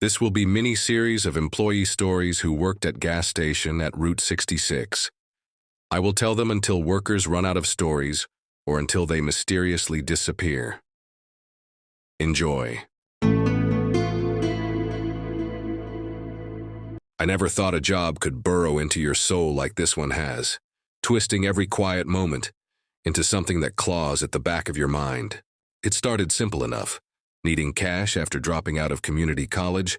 This will be mini-series of employee stories who worked at gas station at Route 66. I will tell them until workers run out of stories or until they mysteriously disappear. Enjoy. I never thought a job could burrow into your soul like this one has, twisting every quiet moment into something that claws at the back of your mind. It started simple enough. Needing cash after dropping out of community college,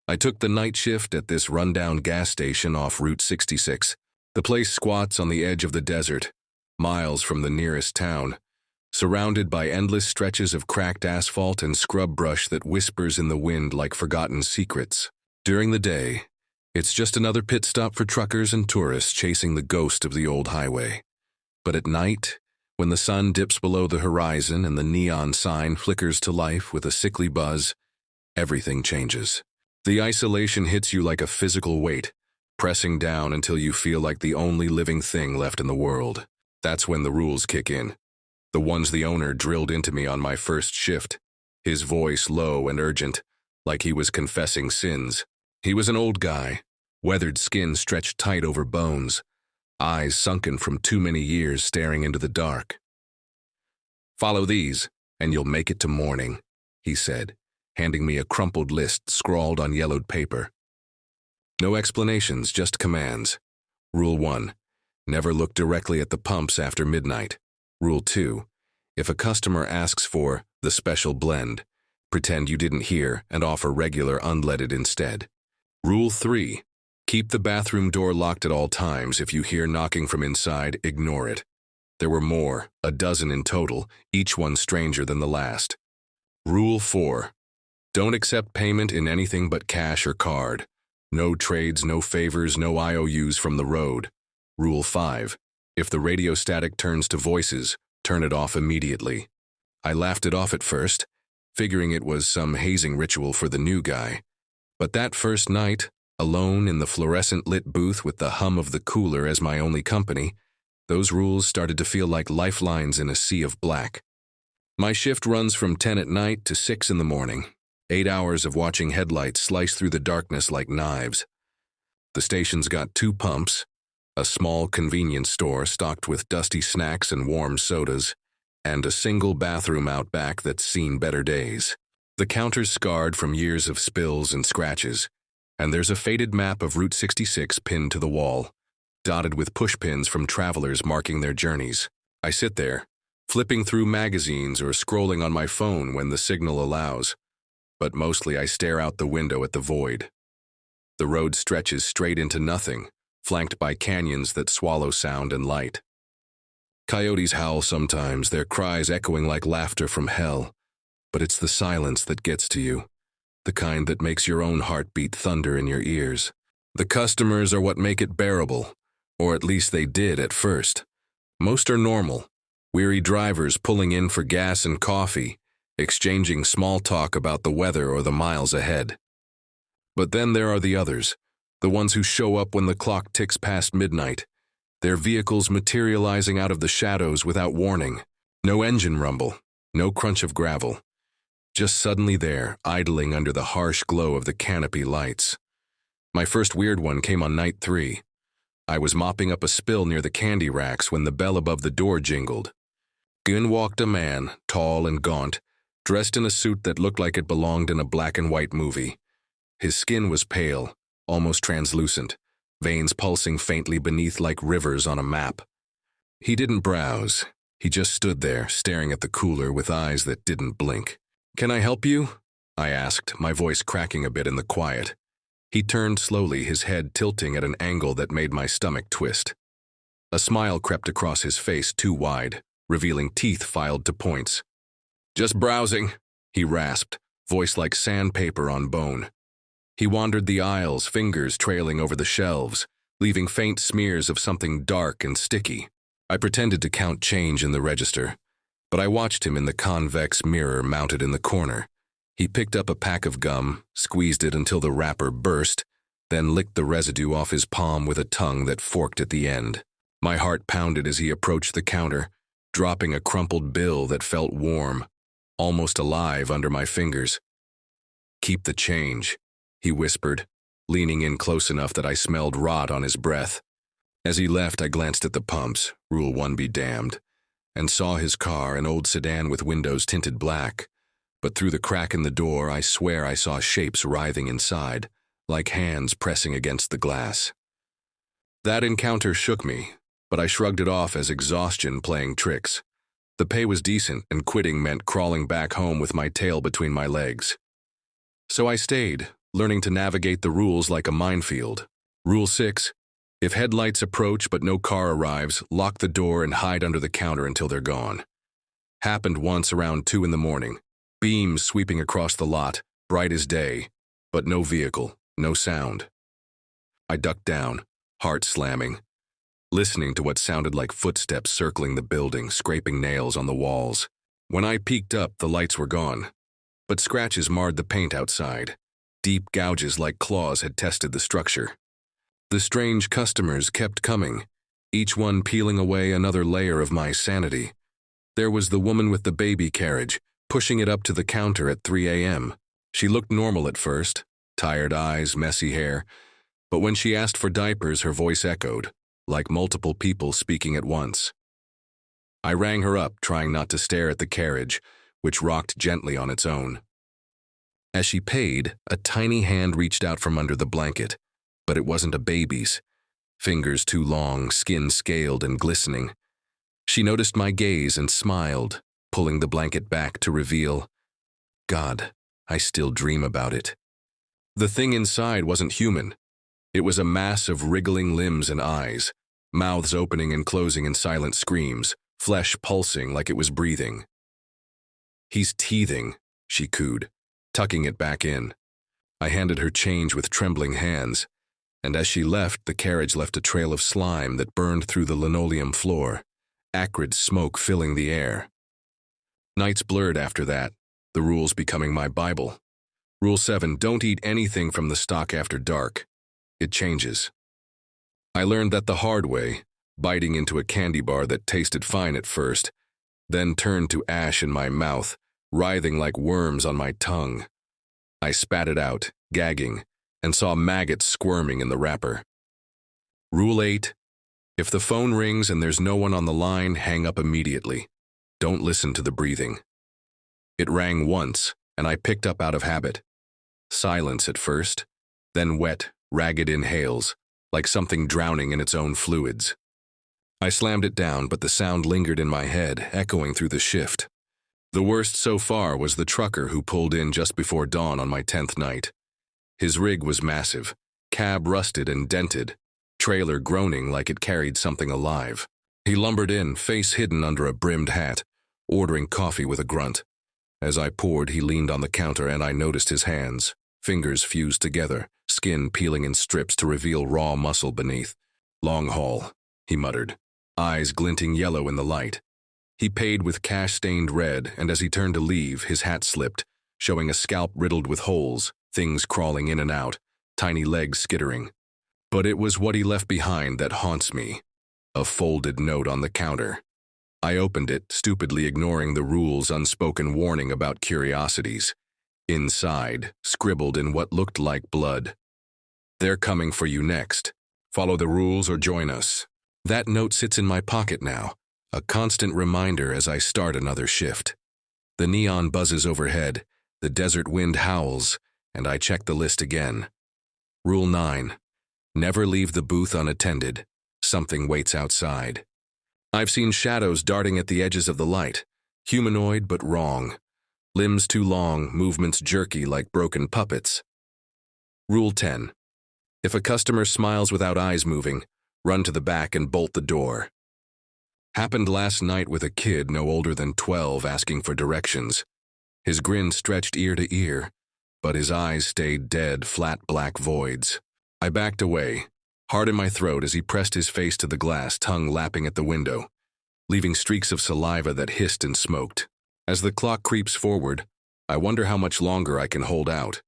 I took the night shift at this rundown gas station off Route 66. The place squats on the edge of the desert, miles from the nearest town, surrounded by endless stretches of cracked asphalt and scrub brush that whispers in the wind like forgotten secrets. During the day, it's just another pit stop for truckers and tourists chasing the ghost of the old highway. But at night, when the sun dips below the horizon and the neon sign flickers to life with a sickly buzz, everything changes. The isolation hits you like a physical weight, pressing down until you feel like the only living thing left in the world. That's when the rules kick in. The ones the owner drilled into me on my first shift, his voice low and urgent, like he was confessing sins. He was an old guy, weathered skin stretched tight over bones, eyes sunken from too many years staring into the dark. "Follow these, and you'll make it to morning," he said, handing me a crumpled list scrawled on yellowed paper. No explanations, just commands. Rule 1. Never look directly at the pumps after midnight. Rule 2. If a customer asks for the special blend, pretend you didn't hear and offer regular unleaded instead. Rule 3. Keep the bathroom door locked at all times. If you hear knocking from inside, ignore it. There were more, a dozen in total, each one stranger than the last. Rule 4. Don't accept payment in anything but cash or card. No trades, no favors, no IOUs from the road. Rule 5. If the radio static turns to voices, turn it off immediately. I laughed it off at first, figuring it was some hazing ritual for the new guy. But that first night, alone in the fluorescent-lit booth with the hum of the cooler as my only company, those rules started to feel like lifelines in a sea of black. My shift runs from 10 at night to 6 in the morning, 8 hours of watching headlights slice through the darkness like knives. The station's got 2 pumps, a small convenience store stocked with dusty snacks and warm sodas, and a single bathroom out back that's seen better days. The counter's scarred from years of spills and scratches, and there's a faded map of Route 66 pinned to the wall, dotted with pushpins from travelers marking their journeys. I sit there, flipping through magazines or scrolling on my phone when the signal allows, but mostly I stare out the window at the void. The road stretches straight into nothing, flanked by canyons that swallow sound and light. Coyotes howl sometimes, their cries echoing like laughter from hell, but it's the silence that gets to you, the kind that makes your own heart beat thunder in your ears. The customers are what make it bearable, or at least they did at first. Most are normal, weary drivers pulling in for gas and coffee, exchanging small talk about the weather or the miles ahead. But then there are the others, the ones who show up when the clock ticks past midnight, their vehicles materializing out of the shadows without warning. No engine rumble, no crunch of gravel. Just suddenly there, idling under the harsh glow of the canopy lights. My first weird one came on night 3. I was mopping up a spill near the candy racks when the bell above the door jingled. In walked a man, tall and gaunt, dressed in a suit that looked like it belonged in a black and white movie. His skin was pale, almost translucent, veins pulsing faintly beneath like rivers on a map. He didn't browse. He just stood there, staring at the cooler with eyes that didn't blink. "Can I help you?" I asked, my voice cracking a bit in the quiet. He turned slowly, his head tilting at an angle that made my stomach twist. A smile crept across his face too wide, revealing teeth filed to points. "Just browsing," he rasped, voice like sandpaper on bone. He wandered the aisles, fingers trailing over the shelves, leaving faint smears of something dark and sticky. I pretended to count change in the register, but I watched him in the convex mirror mounted in the corner. He picked up a pack of gum, squeezed it until the wrapper burst, then licked the residue off his palm with a tongue that forked at the end. My heart pounded as he approached the counter, dropping a crumpled bill that felt warm, almost alive under my fingers. "Keep the change," he whispered, leaning in close enough that I smelled rot on his breath. As he left, I glanced at the pumps, Rule 1 be damned, and saw his car, an old sedan with windows tinted black. But through the crack in the door, I swear I saw shapes writhing inside, like hands pressing against the glass. That encounter shook me, but I shrugged it off as exhaustion playing tricks. The pay was decent, and quitting meant crawling back home with my tail between my legs. So I stayed, learning to navigate the rules like a minefield. Rule 6, if headlights approach but no car arrives, lock the door and hide under the counter until they're gone. Happened once around 2 in the morning. Beams sweeping across the lot, bright as day, but no vehicle, no sound. I ducked down, heart slamming, listening to what sounded like footsteps circling the building, scraping nails on the walls. When I peeked up, the lights were gone, but scratches marred the paint outside. Deep gouges like claws had tested the structure. The strange customers kept coming, each one peeling away another layer of my sanity. There was the woman with the baby carriage, pushing it up to the counter at 3 a.m. She looked normal at first, tired eyes, messy hair, but when she asked for diapers, her voice echoed, like multiple people speaking at once. I rang her up, trying not to stare at the carriage, which rocked gently on its own. As she paid, a tiny hand reached out from under the blanket, but it wasn't a baby's. Fingers too long, skin scaled and glistening. She noticed my gaze and smiled, pulling the blanket back to reveal, God, I still dream about it. The thing inside wasn't human. It was a mass of wriggling limbs and eyes, mouths opening and closing in silent screams, flesh pulsing like it was breathing. He's teething, she cooed, tucking it back in. I handed her change with trembling hands, and as she left, the carriage left a trail of slime that burned through the linoleum floor, acrid smoke filling the air. Nights blurred after that, the rules becoming my Bible. Rule 7, don't eat anything from the stock after dark. It changes. I learned that the hard way, biting into a candy bar that tasted fine at first, then turned to ash in my mouth, writhing like worms on my tongue. I spat it out, gagging, and saw maggots squirming in the wrapper. Rule 8, if the phone rings and there's no one on the line, hang up immediately. Don't listen to the breathing. It rang once, and I picked up out of habit. Silence at first, then wet, ragged inhales, like something drowning in its own fluids. I slammed it down, but the sound lingered in my head, echoing through the shift. The worst so far was the trucker who pulled in just before dawn on my 10th night. His rig was massive, cab rusted and dented, trailer groaning like it carried something alive. He lumbered in, face hidden under a brimmed hat, ordering coffee with a grunt. As I poured, he leaned on the counter and I noticed his hands, fingers fused together, skin peeling in strips to reveal raw muscle beneath. Long haul, he muttered, eyes glinting yellow in the light. He paid with cash-stained red, and as he turned to leave, his hat slipped, showing a scalp riddled with holes, things crawling in and out, tiny legs skittering. But it was what he left behind that haunts me. A folded note on the counter. I opened it, stupidly ignoring the rule's unspoken warning about curiosities. Inside, scribbled in what looked like blood. They're coming for you next. Follow the rules or join us. That note sits in my pocket now, a constant reminder as I start another shift. The neon buzzes overhead, the desert wind howls, and I check the list again. Rule 9. Never leave the booth unattended. Something waits outside. I've seen shadows darting at the edges of the light, humanoid but wrong. Limbs too long, movements jerky like broken puppets. Rule 10. If a customer smiles without eyes moving, run to the back and bolt the door. Happened last night with a kid no older than 12 asking for directions. His grin stretched ear to ear, but his eyes stayed dead, flat black voids. I backed away, heart in my throat as he pressed his face to the glass, tongue lapping at the window, leaving streaks of saliva that hissed and smoked. As the clock creeps forward, I wonder how much longer I can hold out.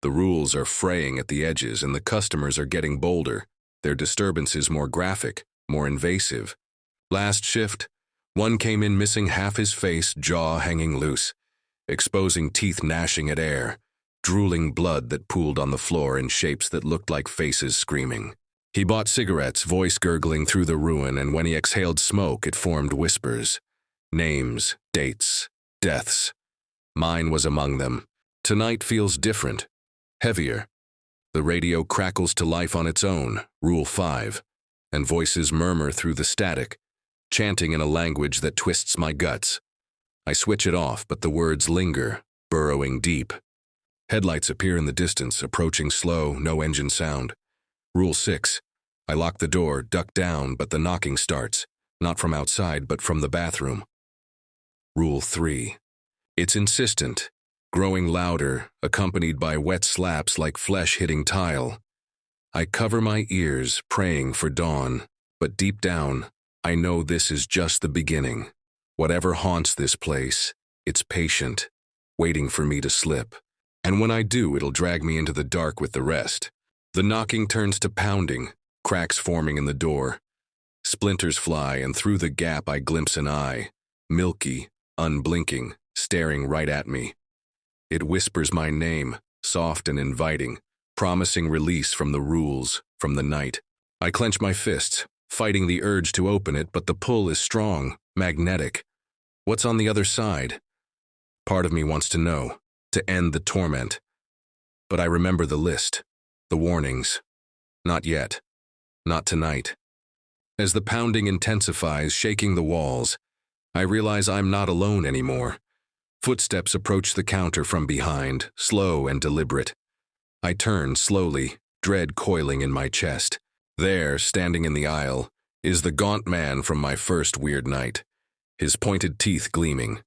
The rules are fraying at the edges and the customers are getting bolder, their disturbances more graphic, more invasive. Last shift, one came in missing half his face, jaw hanging loose, exposing teeth gnashing at air, drooling blood that pooled on the floor in shapes that looked like faces screaming. He bought cigarettes, voice gurgling through the ruin, and when he exhaled smoke, it formed whispers. Names, dates, deaths. Mine was among them. Tonight feels different, heavier. The radio crackles to life on its own, Rule 5, and voices murmur through the static, chanting in a language that twists my guts. I switch it off, but the words linger, burrowing deep. Headlights appear in the distance, approaching slow, no engine sound. Rule 6. I lock the door, duck down, but the knocking starts, not from outside, but from the bathroom. Rule 3. It's insistent, growing louder, accompanied by wet slaps like flesh hitting tile. I cover my ears, praying for dawn, but deep down, I know this is just the beginning. Whatever haunts this place, it's patient, waiting for me to slip. And when I do, it'll drag me into the dark with the rest. The knocking turns to pounding, cracks forming in the door. Splinters fly, and through the gap I glimpse an eye, milky, unblinking, staring right at me. It whispers my name, soft and inviting, promising release from the rules, from the night. I clench my fists, fighting the urge to open it, but the pull is strong, magnetic. What's on the other side? Part of me wants to know, to end the torment. But I remember the list, the warnings. Not yet. Not tonight. As the pounding intensifies, shaking the walls, I realize I'm not alone anymore. Footsteps approach the counter from behind, slow and deliberate. I turn slowly, dread coiling in my chest. There, standing in the aisle, is the gaunt man from my first weird night, his pointed teeth gleaming.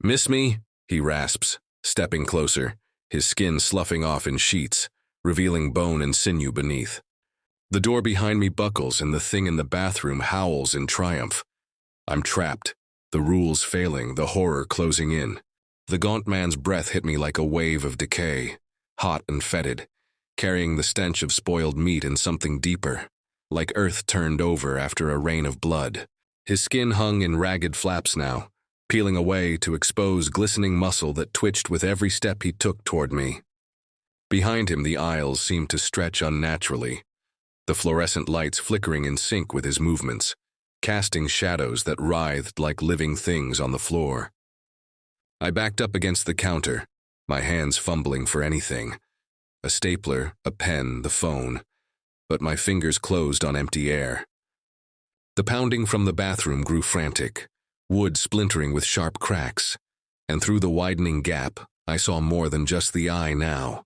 "Miss me?" he rasps, stepping closer, his skin sloughing off in sheets, revealing bone and sinew beneath. The door behind me buckles and the thing in the bathroom howls in triumph. I'm trapped, the rules failing, the horror closing in. The gaunt man's breath hit me like a wave of decay, hot and fetid, carrying the stench of spoiled meat and something deeper, like earth turned over after a rain of blood. His skin hung in ragged flaps now, peeling away to expose glistening muscle that twitched with every step he took toward me. Behind him, the aisles seemed to stretch unnaturally, the fluorescent lights flickering in sync with his movements, casting shadows that writhed like living things on the floor. I backed up against the counter, my hands fumbling for anything. A stapler, a pen, the phone, but my fingers closed on empty air. The pounding from the bathroom grew frantic, wood splintering with sharp cracks, and through the widening gap, I saw more than just the eye now.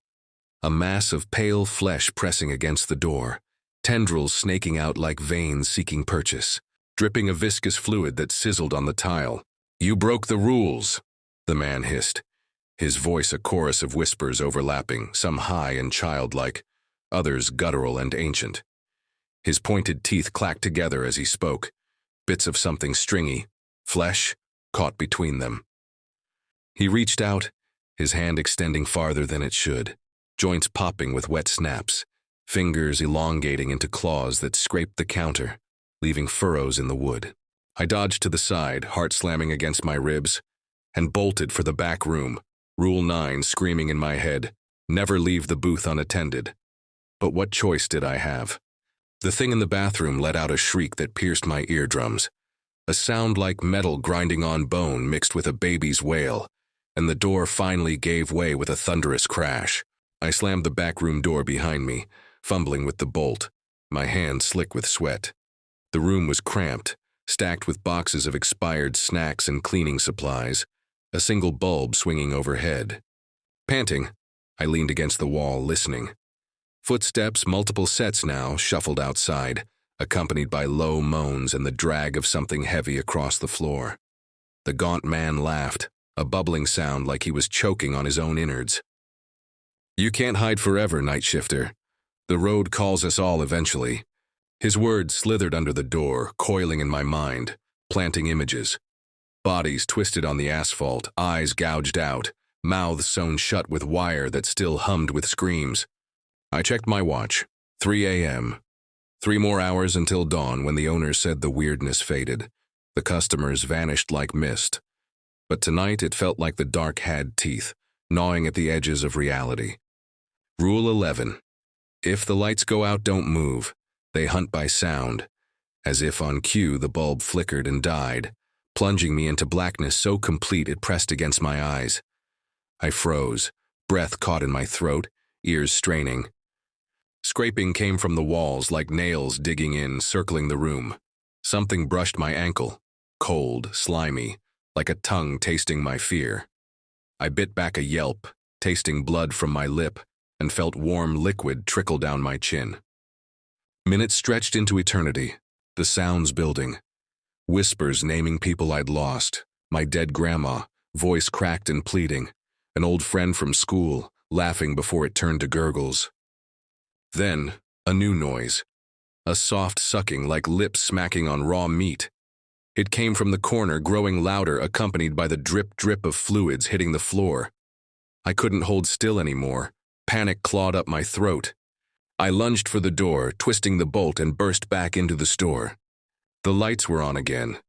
A mass of pale flesh pressing against the door, tendrils snaking out like veins seeking purchase, dripping a viscous fluid that sizzled on the tile. "You broke the rules," the man hissed, his voice a chorus of whispers overlapping, some high and childlike, others guttural and ancient. His pointed teeth clacked together as he spoke, bits of something stringy, flesh, caught between them. He reached out, his hand extending farther than it should, joints popping with wet snaps, fingers elongating into claws that scraped the counter, leaving furrows in the wood. I dodged to the side, heart slamming against my ribs, and bolted for the back room, Rule 9 screaming in my head, never leave the booth unattended. But what choice did I have? The thing in the bathroom let out a shriek that pierced my eardrums, a sound like metal grinding on bone mixed with a baby's wail, and the door finally gave way with a thunderous crash. I slammed the back room door behind me, fumbling with the bolt, my hands slick with sweat. The room was cramped, stacked with boxes of expired snacks and cleaning supplies, a single bulb swinging overhead. Panting, I leaned against the wall, listening. Footsteps, multiple sets now, shuffled outside, accompanied by low moans and the drag of something heavy across the floor. The gaunt man laughed, a bubbling sound like he was choking on his own innards. "You can't hide forever, night shifter. The road calls us all eventually." His words slithered under the door, coiling in my mind, planting images. Bodies twisted on the asphalt, eyes gouged out, mouths sewn shut with wire that still hummed with screams. I checked my watch. 3 a.m. 3 more hours until dawn when the owner said the weirdness faded. The customers vanished like mist. But tonight it felt like the dark had teeth, gnawing at the edges of reality. Rule 11. If the lights go out, don't move. They hunt by sound. As if on cue, the bulb flickered and died, plunging me into blackness so complete it pressed against my eyes. I froze, breath caught in my throat, ears straining. Scraping came from the walls like nails digging in, circling the room. Something brushed my ankle, cold, slimy, like a tongue tasting my fear. I bit back a yelp, tasting blood from my lip, and felt warm liquid trickle down my chin. Minutes stretched into eternity, the sounds building. Whispers naming people I'd lost, my dead grandma, voice cracked and pleading, an old friend from school, laughing before it turned to gurgles. Then, a new noise, a soft sucking like lips smacking on raw meat. It came from the corner, growing louder, accompanied by the drip-drip of fluids hitting the floor. I couldn't hold still anymore. Panic clawed up my throat. I lunged for the door, twisting the bolt, and burst back into the store. The lights were on again,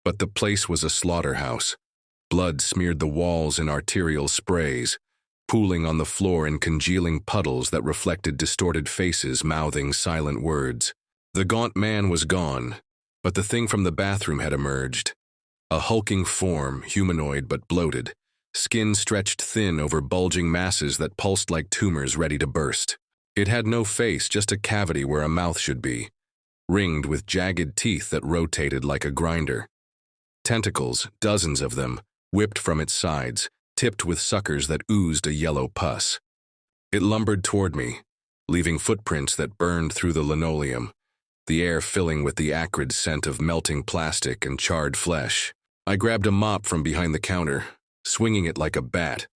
but the place was a slaughterhouse. Blood smeared the walls in arterial sprays, pooling on the floor in congealing puddles that reflected distorted faces mouthing silent words. The gaunt man was gone, but the thing from the bathroom had emerged. A hulking form, humanoid but bloated, skin stretched thin over bulging masses that pulsed like tumors ready to burst. It had no face, just a cavity where a mouth should be, ringed with jagged teeth that rotated like a grinder. Tentacles, dozens of them, whipped from its sides, tipped with suckers that oozed a yellow pus. It lumbered toward me, leaving footprints that burned through the linoleum, the air filling with the acrid scent of melting plastic and charred flesh. I grabbed a mop from behind the counter, swinging it like a bat,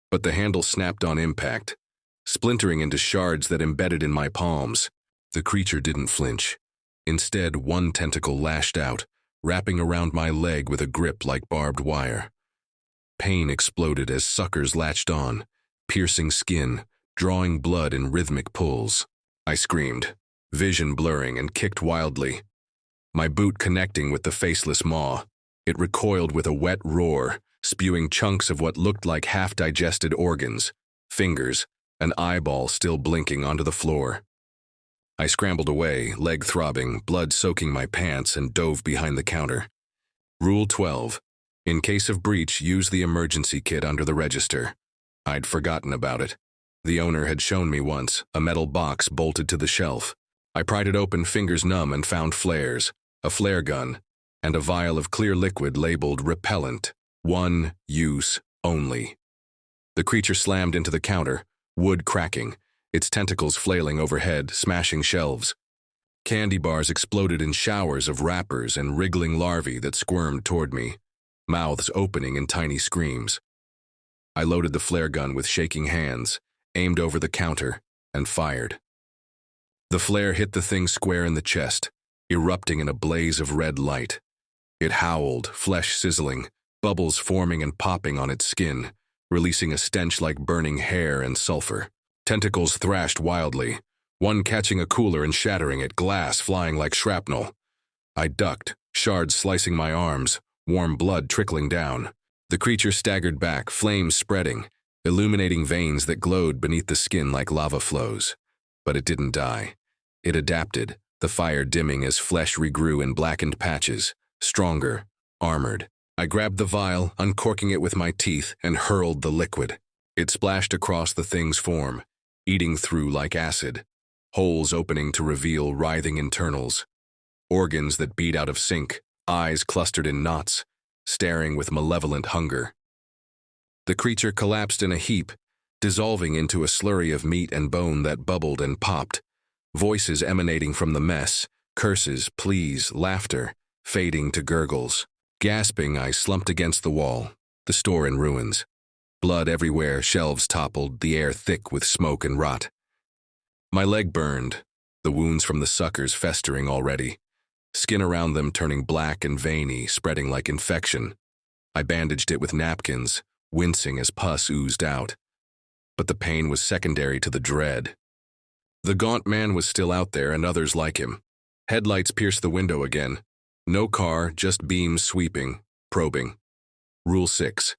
but the handle snapped on impact, splintering into shards that embedded in my palms. The creature didn't flinch. Instead, one tentacle lashed out, wrapping around my leg with a grip like barbed wire. Pain exploded as suckers latched on, piercing skin, drawing blood in rhythmic pulls. I screamed, vision blurring, and kicked wildly. My boot connecting with the faceless maw. It recoiled with a wet roar, spewing chunks of what looked like half-digested organs, fingers, an eyeball still blinking onto the floor. I scrambled away, leg throbbing, blood soaking my pants, and dove behind the counter. Rule 12. In case of breach, use the emergency kit under the register. I'd forgotten about it. The owner had shown me once, a metal box bolted to the shelf. I pried it open, fingers numb, and found flares, a flare gun, and a vial of clear liquid labeled repellent, 1 use only. The creature slammed into the counter, wood cracking, its tentacles flailing overhead, smashing shelves. Candy bars exploded in showers of wrappers and wriggling larvae that squirmed toward me, mouths opening in tiny screams. I loaded the flare gun with shaking hands, aimed over the counter, and fired. The flare hit the thing square in the chest, erupting in a blaze of red light. It howled, flesh sizzling, bubbles forming and popping on its skin, releasing a stench like burning hair and sulfur. Tentacles thrashed wildly, one catching a cooler and shattering it, glass flying like shrapnel. I ducked, shards slicing my arms, warm blood trickling down. The creature staggered back, flames spreading, illuminating veins that glowed beneath the skin like lava flows. But it didn't die. It adapted, the fire dimming as flesh regrew in blackened patches, stronger, armored. I grabbed the vial, uncorking it with my teeth, and hurled the liquid. It splashed across the thing's form, eating through like acid, holes opening to reveal writhing internals, organs that beat out of sync, eyes clustered in knots, staring with malevolent hunger. The creature collapsed in a heap, dissolving into a slurry of meat and bone that bubbled and popped, voices emanating from the mess, curses, pleas, laughter, fading to gurgles. Gasping, I slumped against the wall, the store in ruins. Blood everywhere, shelves toppled, the air thick with smoke and rot. My leg burned, the wounds from the suckers festering already, skin around them turning black and veiny, spreading like infection. I bandaged it with napkins, wincing as pus oozed out. But the pain was secondary to the dread. The gaunt man was still out there and others like him. Headlights pierced the window again. No car, just beams sweeping, probing. Rule 6.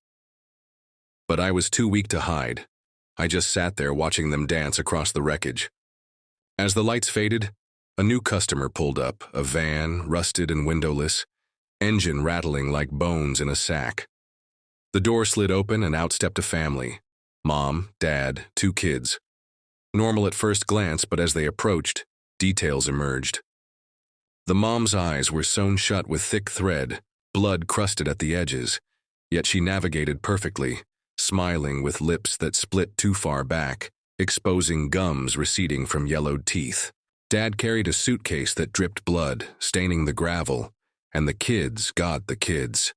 But I was too weak to hide. I just sat there watching them dance across the wreckage. As the lights faded, a new customer pulled up, a van, rusted and windowless, engine rattling like bones in a sack. The door slid open and out stepped a family. Mom, dad, 2 kids. Normal at first glance, but as they approached, details emerged. The mom's eyes were sewn shut with thick thread, blood crusted at the edges, yet she navigated perfectly, smiling with lips that split too far back, exposing gums receding from yellowed teeth. Dad carried a suitcase that dripped blood, staining the gravel, and the kids, God, the kids,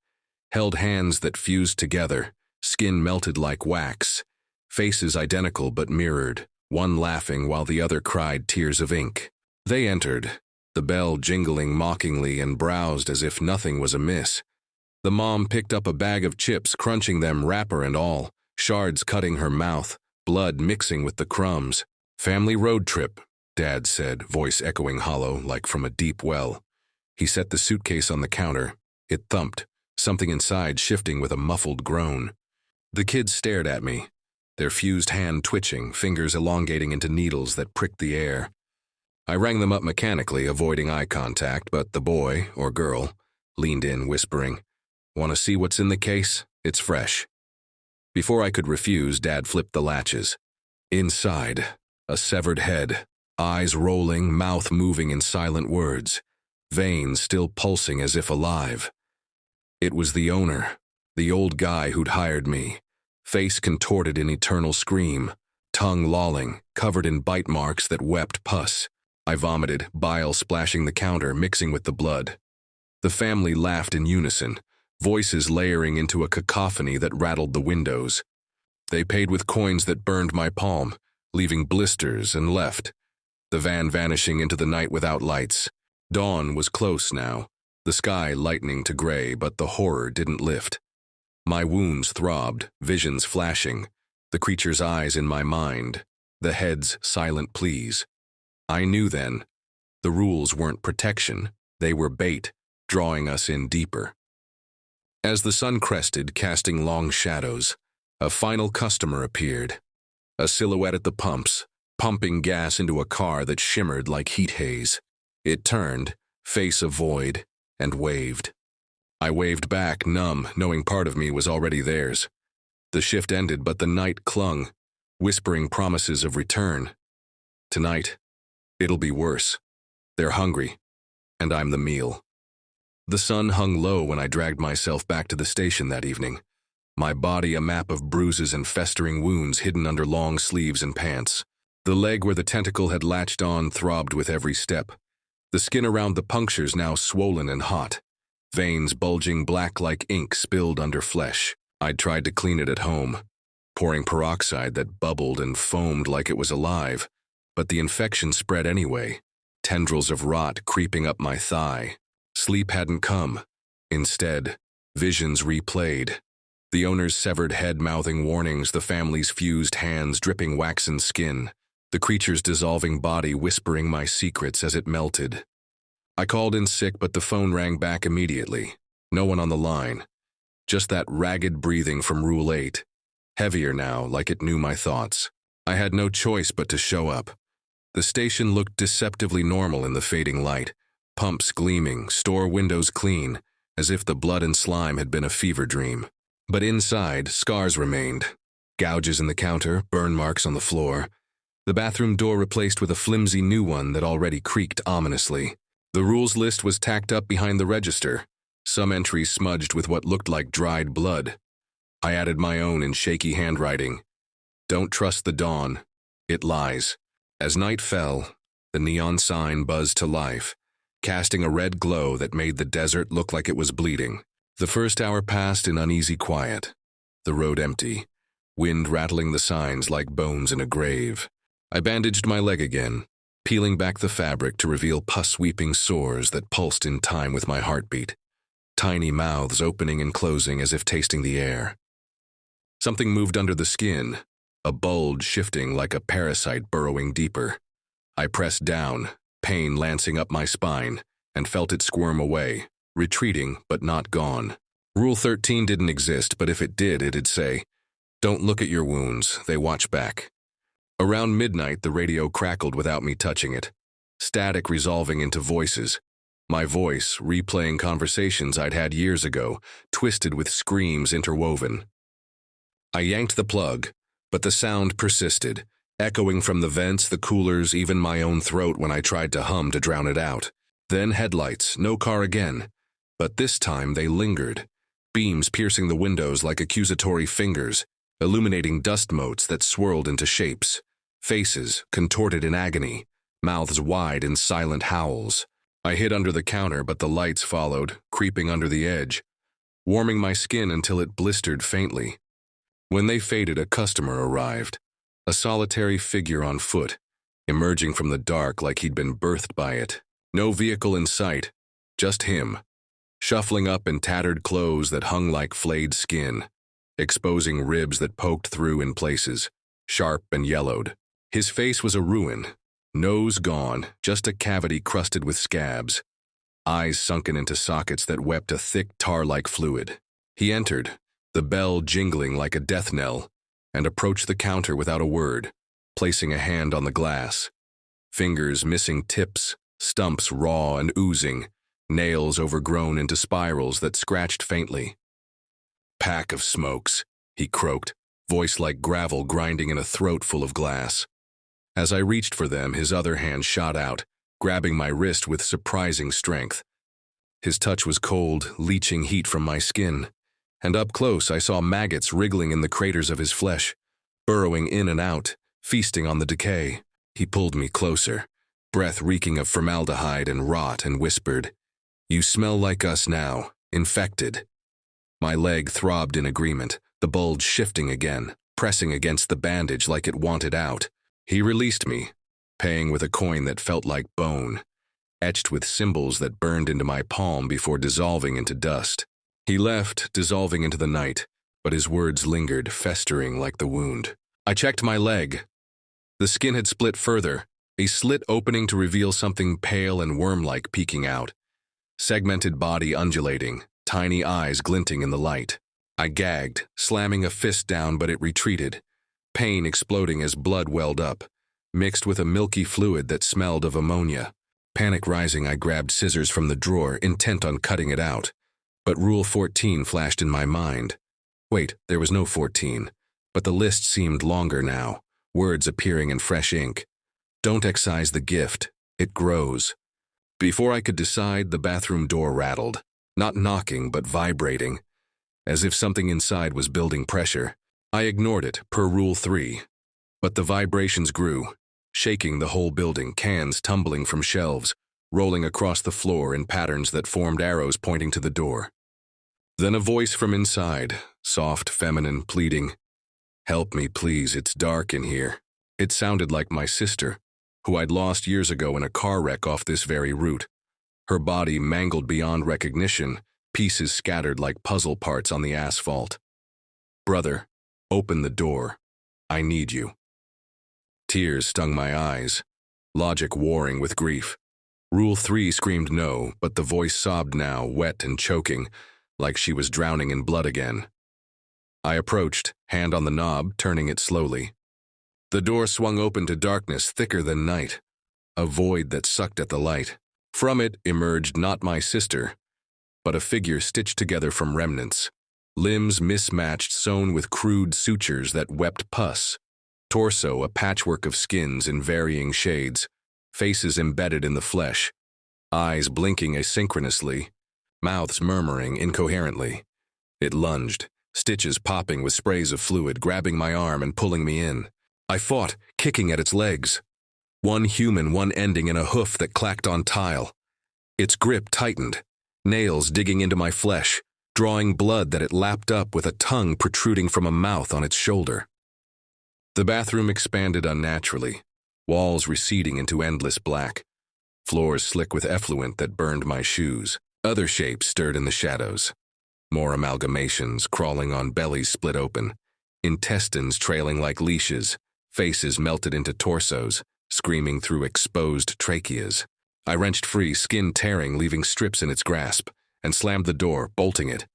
held hands that fused together, skin melted like wax, faces identical but mirrored, one laughing while the other cried tears of ink. They entered, the bell jingling mockingly, and browsed as if nothing was amiss. The mom picked up a bag of chips, crunching them wrapper and all, shards cutting her mouth, blood mixing with the crumbs. "Family road trip," Dad said, voice echoing hollow like from a deep well. He set the suitcase on the counter. It thumped, something inside shifting with a muffled groan. The kids stared at me, their fused hand twitching, fingers elongating into needles that pricked the air. I rang them up mechanically, avoiding eye contact, but the boy, or girl, leaned in, whispering, "Want to see what's in the case? It's fresh." Before I could refuse, Dad flipped the latches. Inside, a severed head, eyes rolling, mouth moving in silent words, veins still pulsing as if alive. It was the owner, the old guy who'd hired me, face contorted in eternal scream, tongue lolling, covered in bite marks that wept pus. I vomited, bile splashing the counter, mixing with the blood. The family laughed in unison, voices layering into a cacophony that rattled the windows. They paid with coins that burned my palm, leaving blisters, and left, the van vanishing into the night without lights. Dawn was close now, the sky lightening to gray, but the horror didn't lift. My wounds throbbed, visions flashing, the creature's eyes in my mind, the head's silent pleas. I knew then, the rules weren't protection, they were bait, drawing us in deeper. As the sun crested, casting long shadows, a final customer appeared. A silhouette at the pumps, pumping gas into a car that shimmered like heat haze. It turned, face a void, and waved. I waved back, numb, knowing part of me was already theirs. The shift ended, but the night clung, whispering promises of return. Tonight, it'll be worse. They're hungry, and I'm the meal. The sun hung low when I dragged myself back to the station that evening, my body a map of bruises and festering wounds hidden under long sleeves and pants. The leg where the tentacle had latched on throbbed with every step, the skin around the punctures now swollen and hot, veins bulging black like ink spilled under flesh. I'd tried to clean it at home, pouring peroxide that bubbled and foamed like it was alive, but the infection spread anyway, tendrils of rot creeping up my thigh. Sleep hadn't come. Instead, visions replayed. The owner's severed head mouthing warnings, the family's fused hands dripping waxen skin, the creature's dissolving body whispering my secrets as it melted. I called in sick, but the phone rang back immediately. No one on the line. Just that ragged breathing from Rule 8. Heavier now, like it knew my thoughts. I had no choice but to show up. The station looked deceptively normal in the fading light. Pumps gleaming, store windows clean, as if the blood and slime had been a fever dream. But inside, scars remained. Gouges in the counter, burn marks on the floor. The bathroom door replaced with a flimsy new one that already creaked ominously. The rules list was tacked up behind the register, some entries smudged with what looked like dried blood. I added my own in shaky handwriting. Don't trust the dawn. It lies. As night fell, the neon sign buzzed to life, casting a red glow that made the desert look like it was bleeding. The first hour passed in uneasy quiet, the road empty, wind rattling the signs like bones in a grave. I bandaged my leg again, peeling back the fabric to reveal pus-sweeping sores that pulsed in time with my heartbeat, tiny mouths opening and closing as if tasting the air. Something moved under the skin, a bulge shifting like a parasite burrowing deeper. I pressed down, pain lancing up my spine, and felt it squirm away, retreating but not gone. Rule 13 didn't exist, but if it did, it'd say, Don't look at your wounds, they watch back. Around midnight, the radio crackled without me touching it. Static resolving into voices. My voice, replaying conversations I'd had years ago, twisted with screams interwoven. I yanked the plug, but the sound persisted, echoing from the vents, the coolers, even my own throat when I tried to hum to drown it out. Then headlights, no car again. But this time they lingered, beams piercing the windows like accusatory fingers, illuminating dust motes that swirled into shapes, faces contorted in agony, mouths wide in silent howls. I hid under the counter, but the lights followed, creeping under the edge, warming my skin until it blistered faintly. When they faded, a customer arrived, a solitary figure on foot, emerging from the dark like he'd been birthed by it. No vehicle in sight, just him, shuffling up in tattered clothes that hung like flayed skin, exposing ribs that poked through in places, sharp and yellowed. His face was a ruin, nose gone, just a cavity crusted with scabs, eyes sunken into sockets that wept a thick tar-like fluid. He entered, the bell jingling like a death knell, and approached the counter without a word, placing a hand on the glass. Fingers missing tips, stumps raw and oozing, nails overgrown into spirals that scratched faintly. "Pack of smokes," he croaked, voice like gravel grinding in a throat full of glass. As I reached for them, his other hand shot out, grabbing my wrist with surprising strength. His touch was cold, leaching heat from my skin, and up close I saw maggots wriggling in the craters of his flesh, burrowing in and out, feasting on the decay. He pulled me closer, breath reeking of formaldehyde and rot, and whispered, "You smell like us now, infected." My leg throbbed in agreement, the bulge shifting again, pressing against the bandage like it wanted out. He released me, paying with a coin that felt like bone, etched with symbols that burned into my palm before dissolving into dust. He left, dissolving into the night, but his words lingered, festering like the wound. I checked my leg. The skin had split further, a slit opening to reveal something pale and worm-like peeking out, segmented body undulating, tiny eyes glinting in the light. I gagged, slamming a fist down, but it retreated, pain exploding as blood welled up, mixed with a milky fluid that smelled of ammonia. Panic rising, I grabbed scissors from the drawer, intent on cutting it out. But Rule 14 flashed in my mind. Wait, there was no 14, but the list seemed longer now, words appearing in fresh ink. Don't excise the gift, it grows. Before I could decide, the bathroom door rattled, not knocking but vibrating, as if something inside was building pressure. I ignored it, per Rule 3, but the vibrations grew, shaking the whole building, cans tumbling from shelves, rolling across the floor in patterns that formed arrows pointing to the door. Then a voice from inside, soft, feminine, pleading, "Help me, please, it's dark in here." It sounded like my sister, who I'd lost years ago in a car wreck off this very route. Her body mangled beyond recognition, pieces scattered like puzzle parts on the asphalt. "Brother, open the door. I need you." Tears stung my eyes, logic warring with grief. Rule 3 screamed no, but the voice sobbed now, wet and choking, like she was drowning in blood again. I approached, hand on the knob, turning it slowly. The door swung open to darkness thicker than night, a void that sucked at the light. From it emerged not my sister, but a figure stitched together from remnants, limbs mismatched, sewn with crude sutures that wept pus, torso a patchwork of skins in varying shades, faces embedded in the flesh, eyes blinking asynchronously, mouths murmuring incoherently. It lunged, stitches popping with sprays of fluid, grabbing my arm and pulling me in. I fought, kicking at its legs. One human, one ending in a hoof that clacked on tile. Its grip tightened, nails digging into my flesh, drawing blood that it lapped up with a tongue protruding from a mouth on its shoulder. The bathroom expanded unnaturally, walls receding into endless black, floors slick with effluent that burned my shoes. Other shapes stirred in the shadows. More amalgamations crawling on bellies split open, intestines trailing like leashes, faces melted into torsos, screaming through exposed tracheas. I wrenched free, skin tearing, leaving strips in its grasp, and slammed the door, bolting it.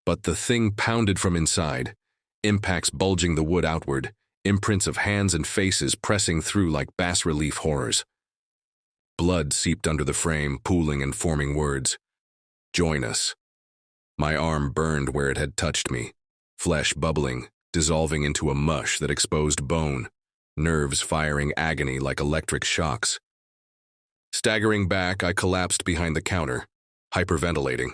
But the thing pounded from inside, impacts bulging the wood outward, imprints of hands and faces pressing through like bas-relief horrors. Blood seeped under the frame, pooling and forming words. Join us. My arm burned where it had touched me, flesh bubbling, dissolving into a mush that exposed bone, nerves firing agony like electric shocks. Staggering back, I collapsed behind the counter, hyperventilating.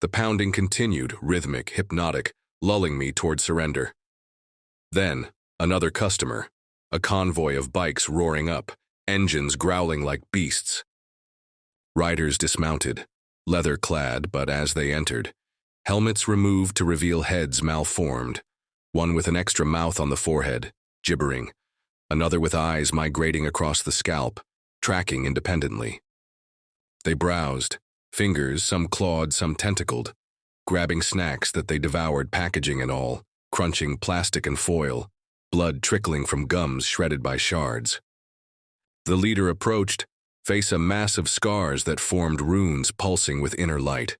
The pounding continued, rhythmic, hypnotic, lulling me toward surrender. Then, another customer, a convoy of bikes roaring up, engines growling like beasts. Riders dismounted, leather-clad, but as they entered, helmets removed to reveal heads malformed, one with an extra mouth on the forehead, gibbering, another with eyes migrating across the scalp, tracking independently. They browsed, fingers, some clawed, some tentacled, grabbing snacks that they devoured, packaging and all, crunching plastic and foil, blood trickling from gums shredded by shards. The leader approached, face a mass of scars that formed runes pulsing with inner light.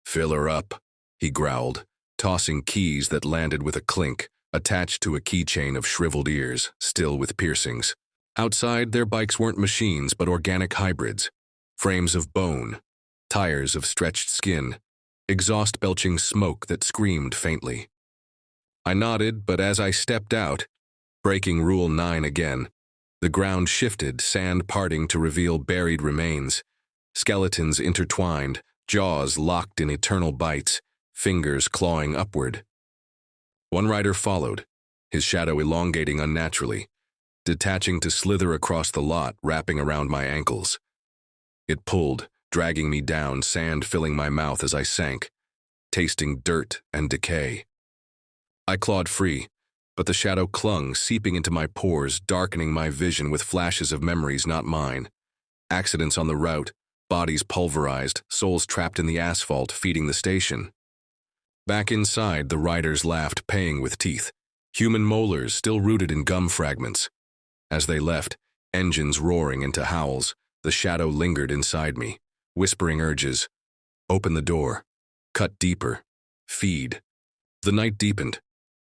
"Fill her up," he growled, tossing keys that landed with a clink, attached to a keychain of shriveled ears, still with piercings. Outside, their bikes weren't machines but organic hybrids, frames of bone, tires of stretched skin, exhaust belching smoke that screamed faintly. I nodded, but as I stepped out, breaking Rule 9 again, the ground shifted, sand parting to reveal buried remains, skeletons intertwined, jaws locked in eternal bites, fingers clawing upward. One rider followed, his shadow elongating unnaturally, detaching to slither across the lot, wrapping around my ankles. It pulled, dragging me down, sand filling my mouth as I sank, tasting dirt and decay. I clawed free, but the shadow clung, seeping into my pores, darkening my vision with flashes of memories not mine. Accidents on the route, bodies pulverized, souls trapped in the asphalt feeding the station. Back inside, the riders laughed, paying with teeth, human molars still rooted in gum fragments. As they left, engines roaring into howls, the shadow lingered inside me, whispering urges. Open the door. Cut deeper. Feed. The night deepened,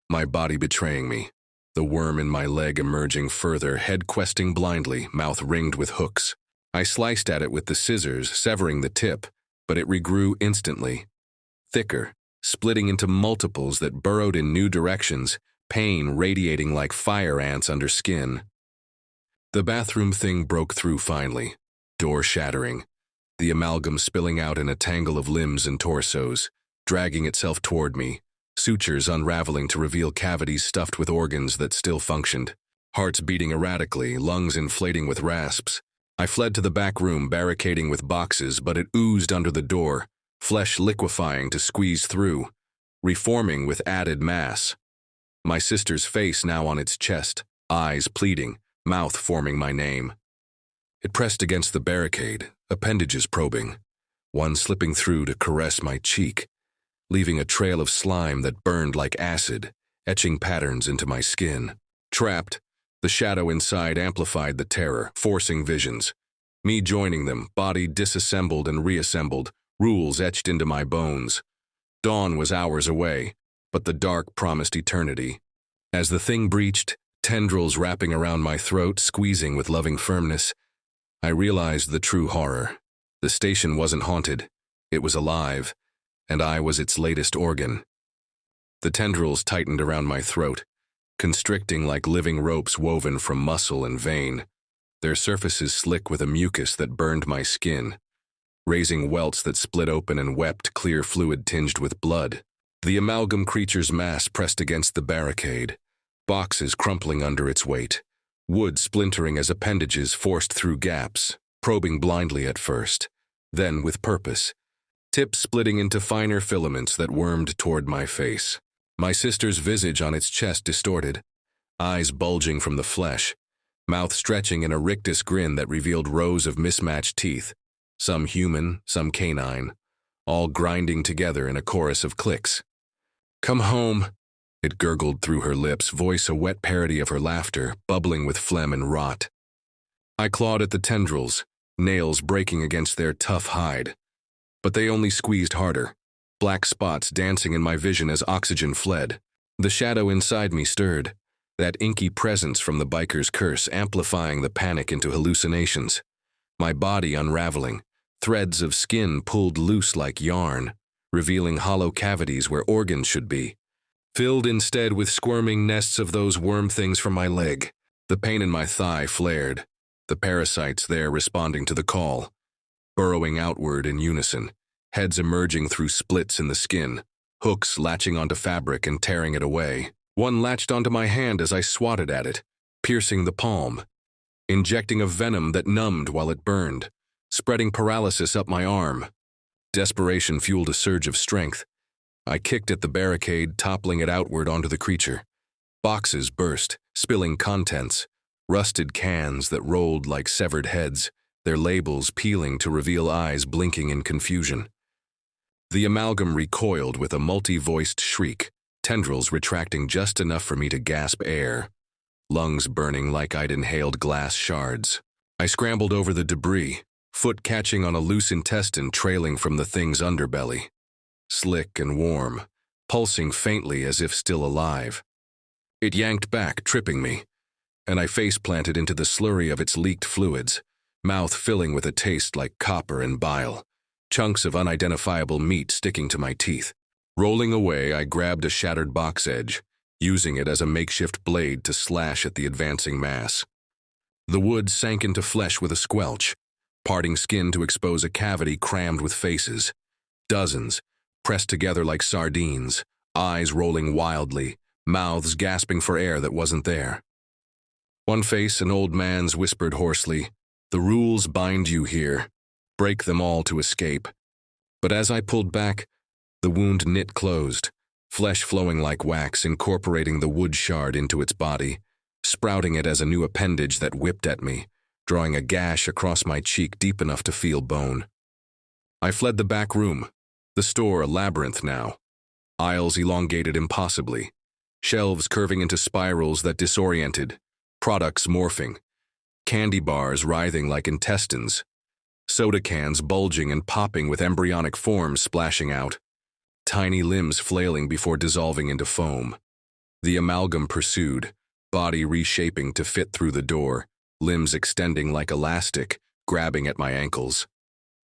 my body betraying me, the worm in my leg emerging further, head questing blindly, mouth ringed with hooks. I sliced at it with the scissors, severing the tip, but it regrew instantly. Thicker, splitting into multiples that burrowed in new directions, pain radiating like fire ants under skin. The bathroom thing broke through finally, door shattering, the amalgam spilling out in a tangle of limbs and torsos, dragging itself toward me, sutures unraveling to reveal cavities stuffed with organs that still functioned, hearts beating erratically, lungs inflating with rasps. I fled to the back room, barricading with boxes, but it oozed under the door, flesh liquefying to squeeze through, reforming with added mass. My sister's face now on its chest, eyes pleading, mouth forming my name. It pressed against the barricade, appendages probing, one slipping through to caress my cheek, leaving a trail of slime that burned like acid, etching patterns into my skin. Trapped, the shadow inside amplified the terror, forcing visions. Me joining them, body disassembled and reassembled, rules etched into my bones. Dawn was hours away, but the dark promised eternity. As the thing breached, tendrils wrapping around my throat, squeezing with loving firmness, I realized the true horror. The station wasn't haunted, it was alive, and I was its latest organ. The tendrils tightened around my throat, constricting like living ropes woven from muscle and vein, their surfaces slick with a mucus that burned my skin, raising welts that split open and wept clear fluid tinged with blood. The amalgam creature's mass pressed against the barricade, boxes crumpling under its weight, wood splintering as appendages forced through gaps, probing blindly at first, then with purpose, tips splitting into finer filaments that wormed toward my face. My sister's visage on its chest distorted, eyes bulging from the flesh, mouth stretching in a rictus grin that revealed rows of mismatched teeth, some human, some canine, all grinding together in a chorus of clicks. "Come home," it gurgled through her lips, voice a wet parody of her laughter, bubbling with phlegm and rot. I clawed at the tendrils, nails breaking against their tough hide. But they only squeezed harder, black spots dancing in my vision as oxygen fled. The shadow inside me stirred, that inky presence from the biker's curse amplifying the panic into hallucinations. My body unraveling, threads of skin pulled loose like yarn, revealing hollow cavities where organs should be, filled instead with squirming nests of those worm things from my leg. The pain in my thigh flared, the parasites there responding to the call, burrowing outward in unison, heads emerging through splits in the skin, hooks latching onto fabric and tearing it away. One latched onto my hand as I swatted at it, piercing the palm, injecting a venom that numbed while it burned, spreading paralysis up my arm. Desperation fueled a surge of strength. I kicked at the barricade, toppling it outward onto the creature. Boxes burst, spilling contents, rusted cans that rolled like severed heads, their labels peeling to reveal eyes blinking in confusion. The amalgam recoiled with a multi-voiced shriek, tendrils retracting just enough for me to gasp air, lungs burning like I'd inhaled glass shards. I scrambled over the debris, foot catching on a loose intestine trailing from the thing's underbelly. Slick and warm, pulsing faintly as if still alive. It yanked back, tripping me, and I face-planted into the slurry of its leaked fluids, mouth filling with a taste like copper and bile, chunks of unidentifiable meat sticking to my teeth. Rolling away, I grabbed a shattered box edge, using it as a makeshift blade to slash at the advancing mass. The wood sank into flesh with a squelch, parting skin to expose a cavity crammed with faces. Dozens, pressed together like sardines, eyes rolling wildly, mouths gasping for air that wasn't there. One face, an old man's, whispered hoarsely, "The rules bind you here. Break them all to escape." But as I pulled back, the wound knit closed, flesh flowing like wax, incorporating the wood shard into its body, sprouting it as a new appendage that whipped at me, drawing a gash across my cheek deep enough to feel bone. I fled the back room, the store a labyrinth now, aisles elongated impossibly, shelves curving into spirals that disoriented, products morphing, candy bars writhing like intestines, soda cans bulging and popping with embryonic forms splashing out, tiny limbs flailing before dissolving into foam. The amalgam pursued, body reshaping to fit through the door, limbs extending like elastic, grabbing at my ankles.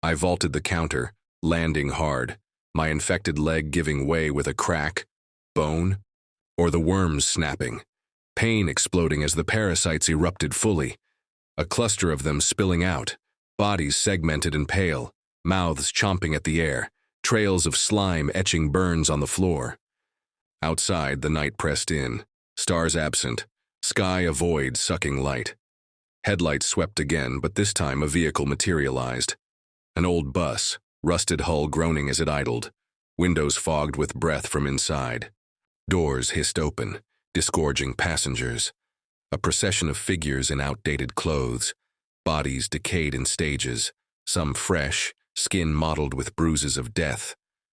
I vaulted the counter, landing hard, my infected leg giving way with a crack, bone, or the worms snapping, pain exploding as the parasites erupted fully, a cluster of them spilling out, bodies segmented and pale, mouths chomping at the air, trails of slime etching burns on the floor. Outside, the night pressed in, stars absent, sky a void sucking light. Headlights swept again, but this time a vehicle materialized. An old bus, rusted hull groaning as it idled, windows fogged with breath from inside. Doors hissed open, disgorging passengers. A procession of figures in outdated clothes, bodies decayed in stages, some fresh, skin mottled with bruises of death,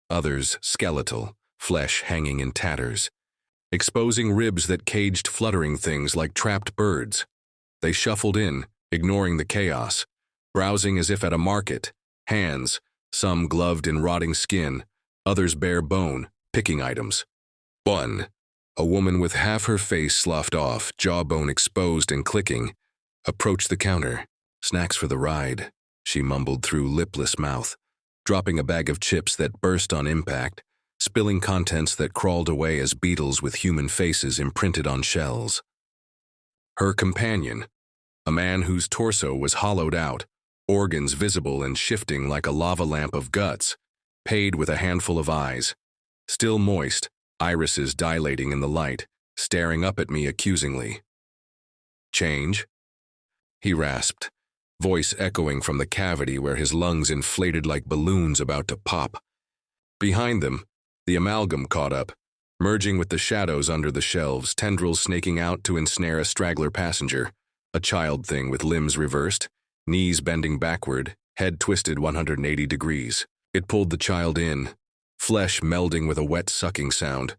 others skeletal, flesh hanging in tatters, exposing ribs that caged fluttering things like trapped birds. They shuffled in, ignoring the chaos, browsing as if at a market, hands, some gloved in rotting skin, others bare bone, picking items. One, a woman with half her face sloughed off, jawbone exposed and clicking, approached the counter. "Snacks for the ride," she mumbled through lipless mouth, dropping a bag of chips that burst on impact, spilling contents that crawled away as beetles with human faces imprinted on shells. Her companion, a man whose torso was hollowed out, organs visible and shifting like a lava lamp of guts, paid with a handful of eyes, still moist, irises dilating in the light, staring up at me accusingly. "Change?" he rasped, voice echoing from the cavity where his lungs inflated like balloons about to pop. Behind them, the amalgam caught up, merging with the shadows under the shelves, tendrils snaking out to ensnare a straggler passenger, a child thing with limbs reversed, knees bending backward, head twisted 180 degrees. It pulled the child in, flesh melding with a wet sucking sound.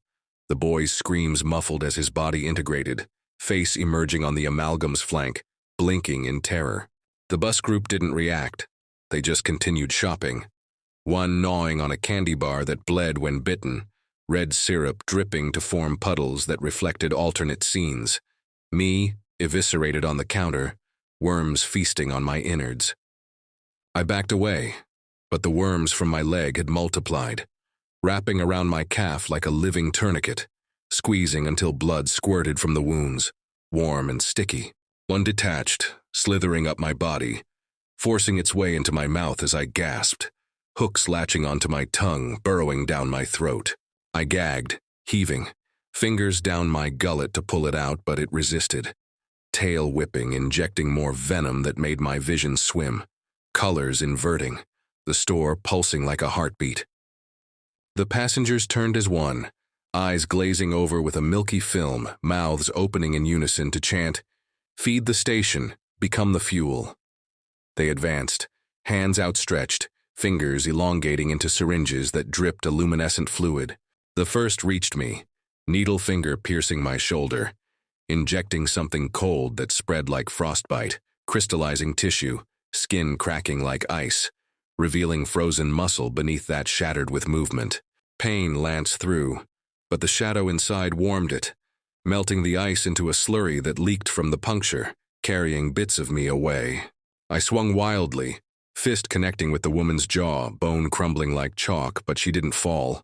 The boy's screams muffled as his body integrated, face emerging on the amalgam's flank, blinking in terror. The bus group didn't react. They just continued shopping. One gnawing on a candy bar that bled when bitten, red syrup dripping to form puddles that reflected alternate scenes. Me, eviscerated on the counter, worms feasting on my innards. I backed away, but the worms from my leg had multiplied, wrapping around my calf like a living tourniquet, squeezing until blood squirted from the wounds, warm and sticky. One detached, slithering up my body, forcing its way into my mouth as I gasped, hooks latching onto my tongue, burrowing down my throat. I gagged, heaving, fingers down my gullet to pull it out, but it resisted. Tail whipping, injecting more venom that made my vision swim. Colors inverting, the store pulsing like a heartbeat. The passengers turned as one, eyes glazing over with a milky film, mouths opening in unison to chant, "Feed the station, become the fuel." They advanced, hands outstretched, fingers elongating into syringes that dripped a luminescent fluid. The first reached me, needle finger piercing my shoulder, injecting something cold that spread like frostbite, crystallizing tissue, skin cracking like ice, revealing frozen muscle beneath that shattered with movement. Pain lanced through, but the shadow inside warmed it, melting the ice into a slurry that leaked from the puncture, carrying bits of me away. I swung wildly, fist connecting with the woman's jaw, bone crumbling like chalk, but she didn't fall.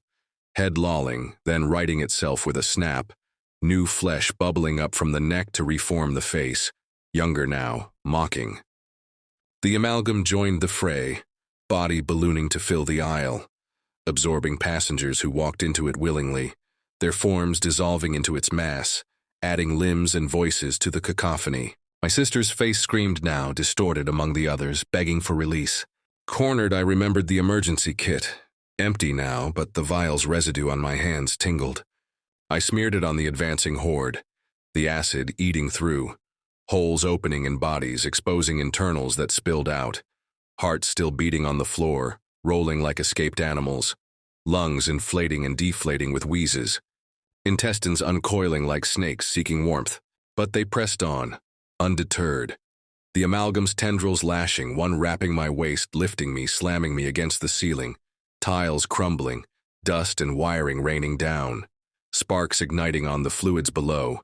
Head lolling, then righting itself with a snap, new flesh bubbling up from the neck to reform the face, younger now, mocking. The amalgam joined the fray, body ballooning to fill the aisle, absorbing passengers who walked into it willingly, their forms dissolving into its mass, adding limbs and voices to the cacophony. My sister's face screamed now, distorted among the others, begging for release. Cornered, I remembered the emergency kit, empty now, but the vial's residue on my hands tingled. I smeared it on the advancing horde, the acid eating through, holes opening in bodies, exposing internals that spilled out, hearts still beating on the floor, rolling like escaped animals, lungs inflating and deflating with wheezes, intestines uncoiling like snakes seeking warmth. But they pressed on, undeterred. The amalgam's tendrils lashing, one wrapping my waist, lifting me, slamming me against the ceiling, tiles crumbling, dust and wiring raining down, sparks igniting on the fluids below,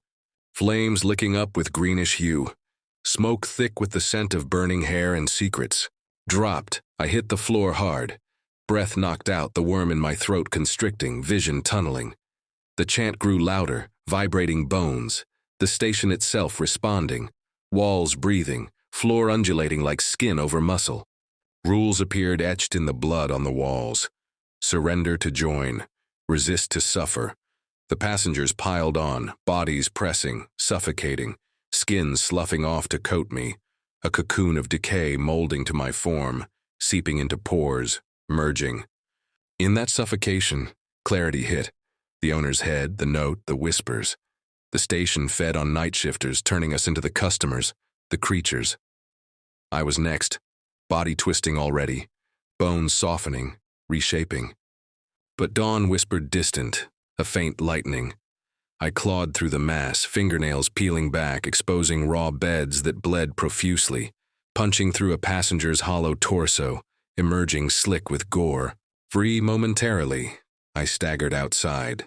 flames licking up with greenish hue, smoke thick with the scent of burning hair and secrets. Dropped, I hit the floor hard, breath knocked out, the worm in my throat constricting, vision tunneling. The chant grew louder, vibrating bones, the station itself responding, walls breathing, floor undulating like skin over muscle. Rules appeared etched in the blood on the walls. Surrender to join, resist to suffer. The passengers piled on, bodies pressing, suffocating, skins sloughing off to coat me, a cocoon of decay molding to my form, seeping into pores, merging. In that suffocation, clarity hit. The owner's head, the note, the whispers. The station fed on night shifters, turning us into the customers, the creatures. I was next, body twisting already, bones softening, reshaping. But dawn whispered distant, a faint lightning. I clawed through the mass, fingernails peeling back, exposing raw beds that bled profusely, punching through a passenger's hollow torso, emerging slick with gore. Free momentarily, I staggered outside.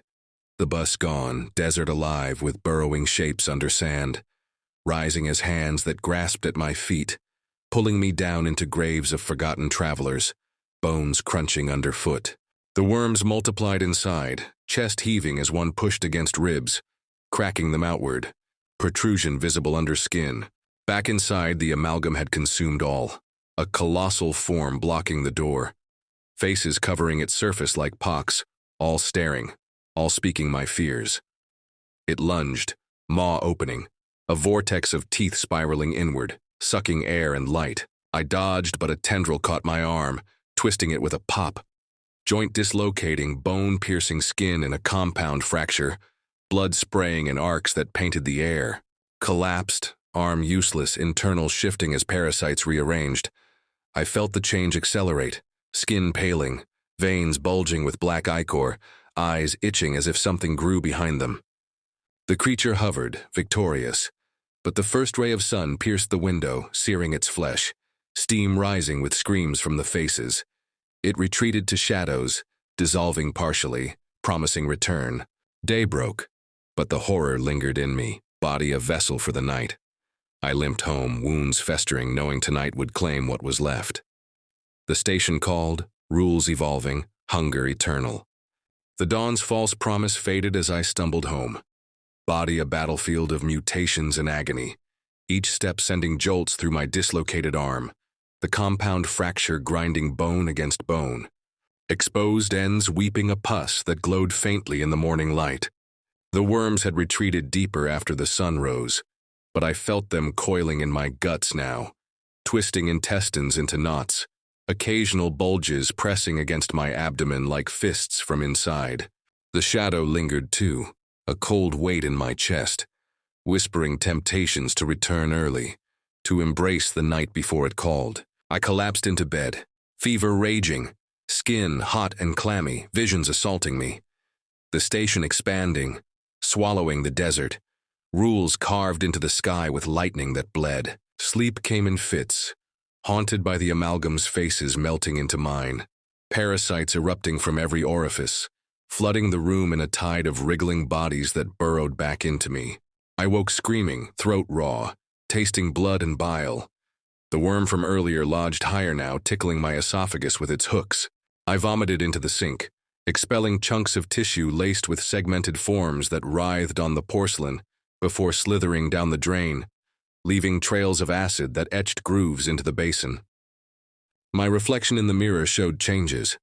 The bus gone, desert alive with burrowing shapes under sand, rising as hands that grasped at my feet, pulling me down into graves of forgotten travelers, bones crunching underfoot. The worms multiplied inside, chest heaving as one pushed against ribs, cracking them outward, protrusion visible under skin. Back inside, the amalgam had consumed all, a colossal form blocking the door, faces covering its surface like pox, all staring, all speaking my fears. It lunged, maw opening, a vortex of teeth spiraling inward, sucking air and light. I dodged, but a tendril caught my arm, twisting it with a pop. Joint dislocating, bone-piercing skin in a compound fracture, blood spraying in arcs that painted the air. Collapsed, arm useless, internal shifting as parasites rearranged. I felt the change accelerate, skin paling, veins bulging with black ichor, eyes itching as if something grew behind them. The creature hovered, victorious, but the first ray of sun pierced the window, searing its flesh, steam rising with screams from the faces. It retreated to shadows, dissolving partially, promising return. Day broke, but the horror lingered in me, body a vessel for the night. I limped home, wounds festering, knowing tonight would claim what was left. The station called, rules evolving, hunger eternal. The dawn's false promise faded as I stumbled home. Body a battlefield of mutations and agony, each step sending jolts through my dislocated arm, the compound fracture grinding bone against bone. Exposed ends weeping a pus that glowed faintly in the morning light. The worms had retreated deeper after the sun rose, but I felt them coiling in my guts now, twisting intestines into knots, occasional bulges pressing against my abdomen like fists from inside. The shadow lingered too, a cold weight in my chest, whispering temptations to return early, to embrace the night before it called. I collapsed into bed, fever raging, skin hot and clammy, visions assaulting me. The station expanding, swallowing the desert, rules carved into the sky with lightning that bled. Sleep came in fits, haunted by the amalgam's faces melting into mine, parasites erupting from every orifice, flooding the room in a tide of wriggling bodies that burrowed back into me. I woke screaming, throat raw, tasting blood and bile. The worm from earlier lodged higher now, tickling my esophagus with its hooks. I vomited into the sink, expelling chunks of tissue laced with segmented forms that writhed on the porcelain before slithering down the drain, leaving trails of acid that etched grooves into the basin. My reflection in the mirror showed changes,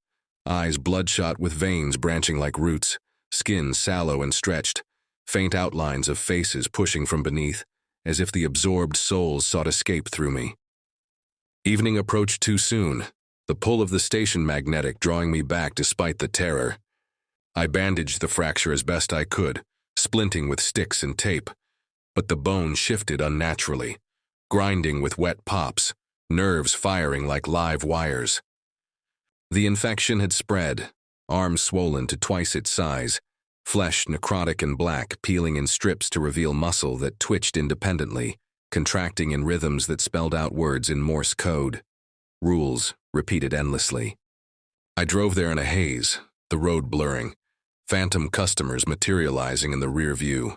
eyes bloodshot with veins branching like roots, skin sallow and stretched, faint outlines of faces pushing from beneath, as if the absorbed souls sought escape through me. Evening approached too soon, the pull of the station magnetic drawing me back despite the terror. I bandaged the fracture as best I could, splinting with sticks and tape, but the bone shifted unnaturally, grinding with wet pops, nerves firing like live wires. The infection had spread, arms swollen to twice its size, flesh necrotic and black peeling in strips to reveal muscle that twitched independently, contracting in rhythms that spelled out words in Morse code. Rules, repeated endlessly. I drove there in a haze, the road blurring, phantom customers materializing in the rear view,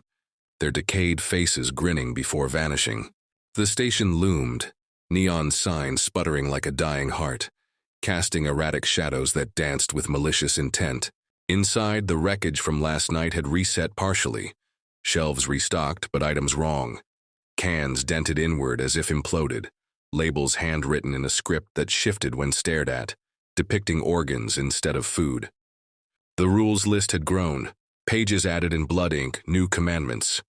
their decayed faces grinning before vanishing. The station loomed, neon signs sputtering like a dying heart, casting erratic shadows that danced with malicious intent. Inside, the wreckage from last night had reset partially, shelves restocked but items wrong, cans dented inward as if imploded, labels handwritten in a script that shifted when stared at, depicting organs instead of food. The rules list had grown, pages added in blood ink, new commandments.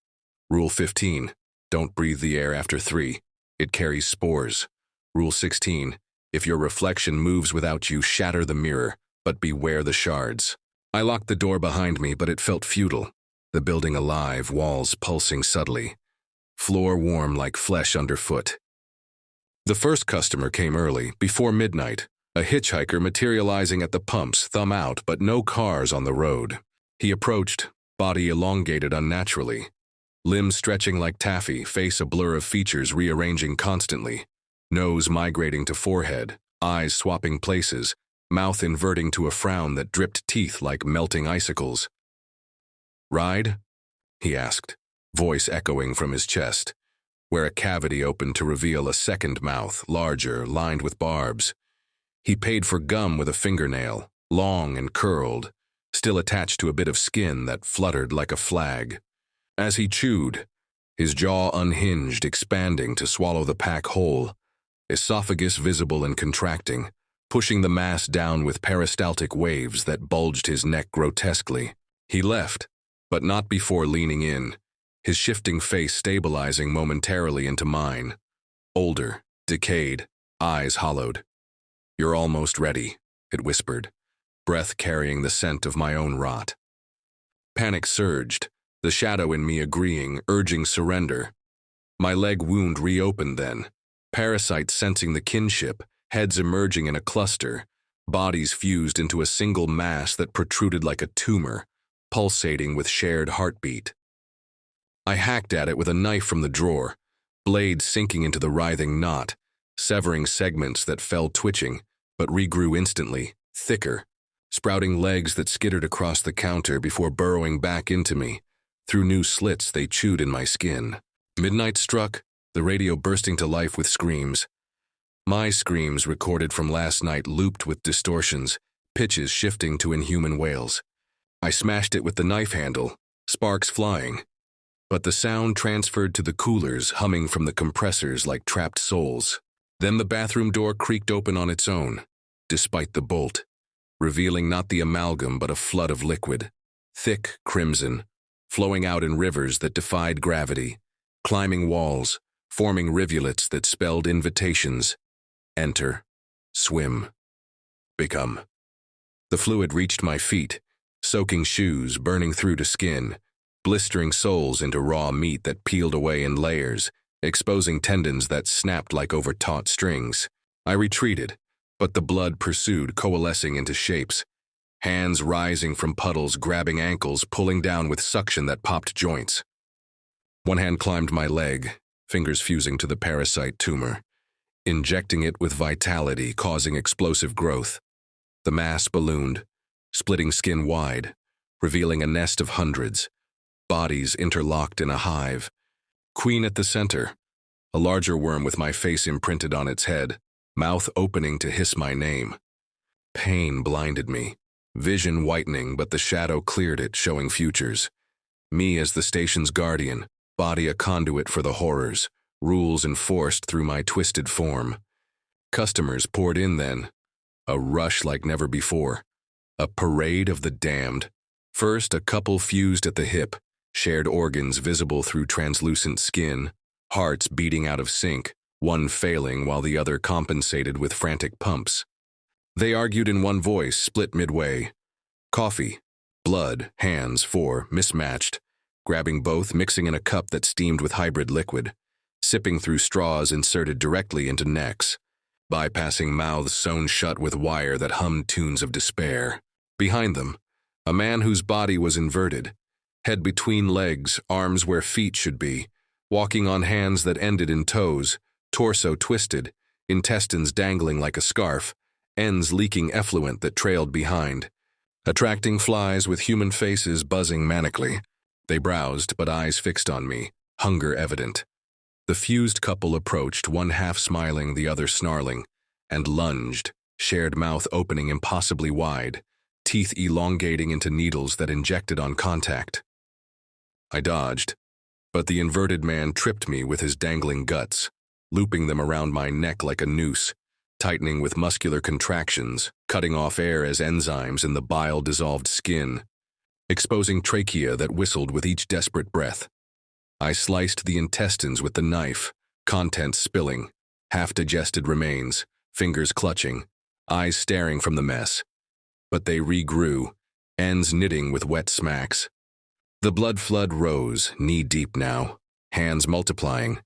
Rule 15, don't breathe the air after 3, it carries spores. Rule 16, if your reflection moves without you, shatter the mirror, but beware the shards. I locked the door behind me, but it felt futile. The building alive, walls pulsing subtly, floor warm like flesh underfoot. The first customer came early, before midnight, a hitchhiker materializing at the pumps, thumb out, but no cars on the road. He approached, body elongated unnaturally, limbs stretching like taffy, face a blur of features rearranging constantly, nose migrating to forehead, eyes swapping places, mouth inverting to a frown that dripped teeth like melting icicles. "Ride?" he asked, voice echoing from his chest, where a cavity opened to reveal a second mouth, larger, lined with barbs. He paid for gum with a fingernail, long and curled, still attached to a bit of skin that fluttered like a flag. As he chewed, his jaw unhinged, expanding to swallow the pack whole, esophagus visible and contracting, pushing the mass down with peristaltic waves that bulged his neck grotesquely. He left, but not before leaning in, his shifting face stabilizing momentarily into mine. Older, decayed, eyes hollowed. "You're almost ready," it whispered, breath carrying the scent of my own rot. Panic surged, the shadow in me agreeing, urging surrender. My leg wound reopened then, parasites sensing the kinship, heads emerging in a cluster, bodies fused into a single mass that protruded like a tumor, pulsating with shared heartbeat. I hacked at it with a knife from the drawer, blade sinking into the writhing knot, severing segments that fell twitching, but regrew instantly, thicker, sprouting legs that skittered across the counter before burrowing back into me. Through new slits they chewed in my skin. Midnight struck, the radio bursting to life with screams. My screams recorded from last night looped with distortions, pitches shifting to inhuman wails. I smashed it with the knife handle, sparks flying. But the sound transferred to the coolers, humming from the compressors like trapped souls. Then the bathroom door creaked open on its own, despite the bolt, revealing not the amalgam but a flood of liquid, thick crimson, flowing out in rivers that defied gravity, climbing walls, forming rivulets that spelled invitations. Enter, swim, become. The fluid reached my feet, soaking shoes, burning through to skin, blistering soles into raw meat that peeled away in layers, exposing tendons that snapped like overtaut strings. I retreated, but the blood pursued, coalescing into shapes. Hands rising from puddles, grabbing ankles, pulling down with suction that popped joints. One hand climbed my leg, fingers fusing to the parasite tumor, injecting it with vitality, causing explosive growth. The mass ballooned, splitting skin wide, revealing a nest of hundreds, bodies interlocked in a hive. Queen at the center, a larger worm with my face imprinted on its head, mouth opening to hiss my name. Pain blinded me, vision whitening, but the shadow cleared it, showing futures. Me as the station's guardian, body a conduit for the horrors, rules enforced through my twisted form. Customers poured in then, a rush like never before, a parade of the damned. First, a couple fused at the hip, shared organs visible through translucent skin, hearts beating out of sync, one failing while the other compensated with frantic pumps. They argued in one voice, split midway. Coffee, blood, hands, four, mismatched, grabbing both, mixing in a cup that steamed with hybrid liquid, sipping through straws inserted directly into necks, bypassing mouths sewn shut with wire that hummed tunes of despair. Behind them, a man whose body was inverted, head between legs, arms where feet should be, walking on hands that ended in toes, torso twisted, intestines dangling like a scarf, ends leaking effluent that trailed behind, attracting flies with human faces buzzing manically. They browsed, but eyes fixed on me, hunger evident. The fused couple approached, one half smiling, the other snarling, and lunged, shared mouth opening impossibly wide, teeth elongating into needles that injected on contact. I dodged, but the inverted man tripped me with his dangling guts, looping them around my neck like a noose, tightening with muscular contractions, cutting off air as enzymes in the bile dissolved skin, exposing trachea that whistled with each desperate breath. I sliced the intestines with the knife, contents spilling, half-digested remains, fingers clutching, eyes staring from the mess. But they regrew, ends knitting with wet smacks. The blood flood rose, knee-deep now, hands multiplying,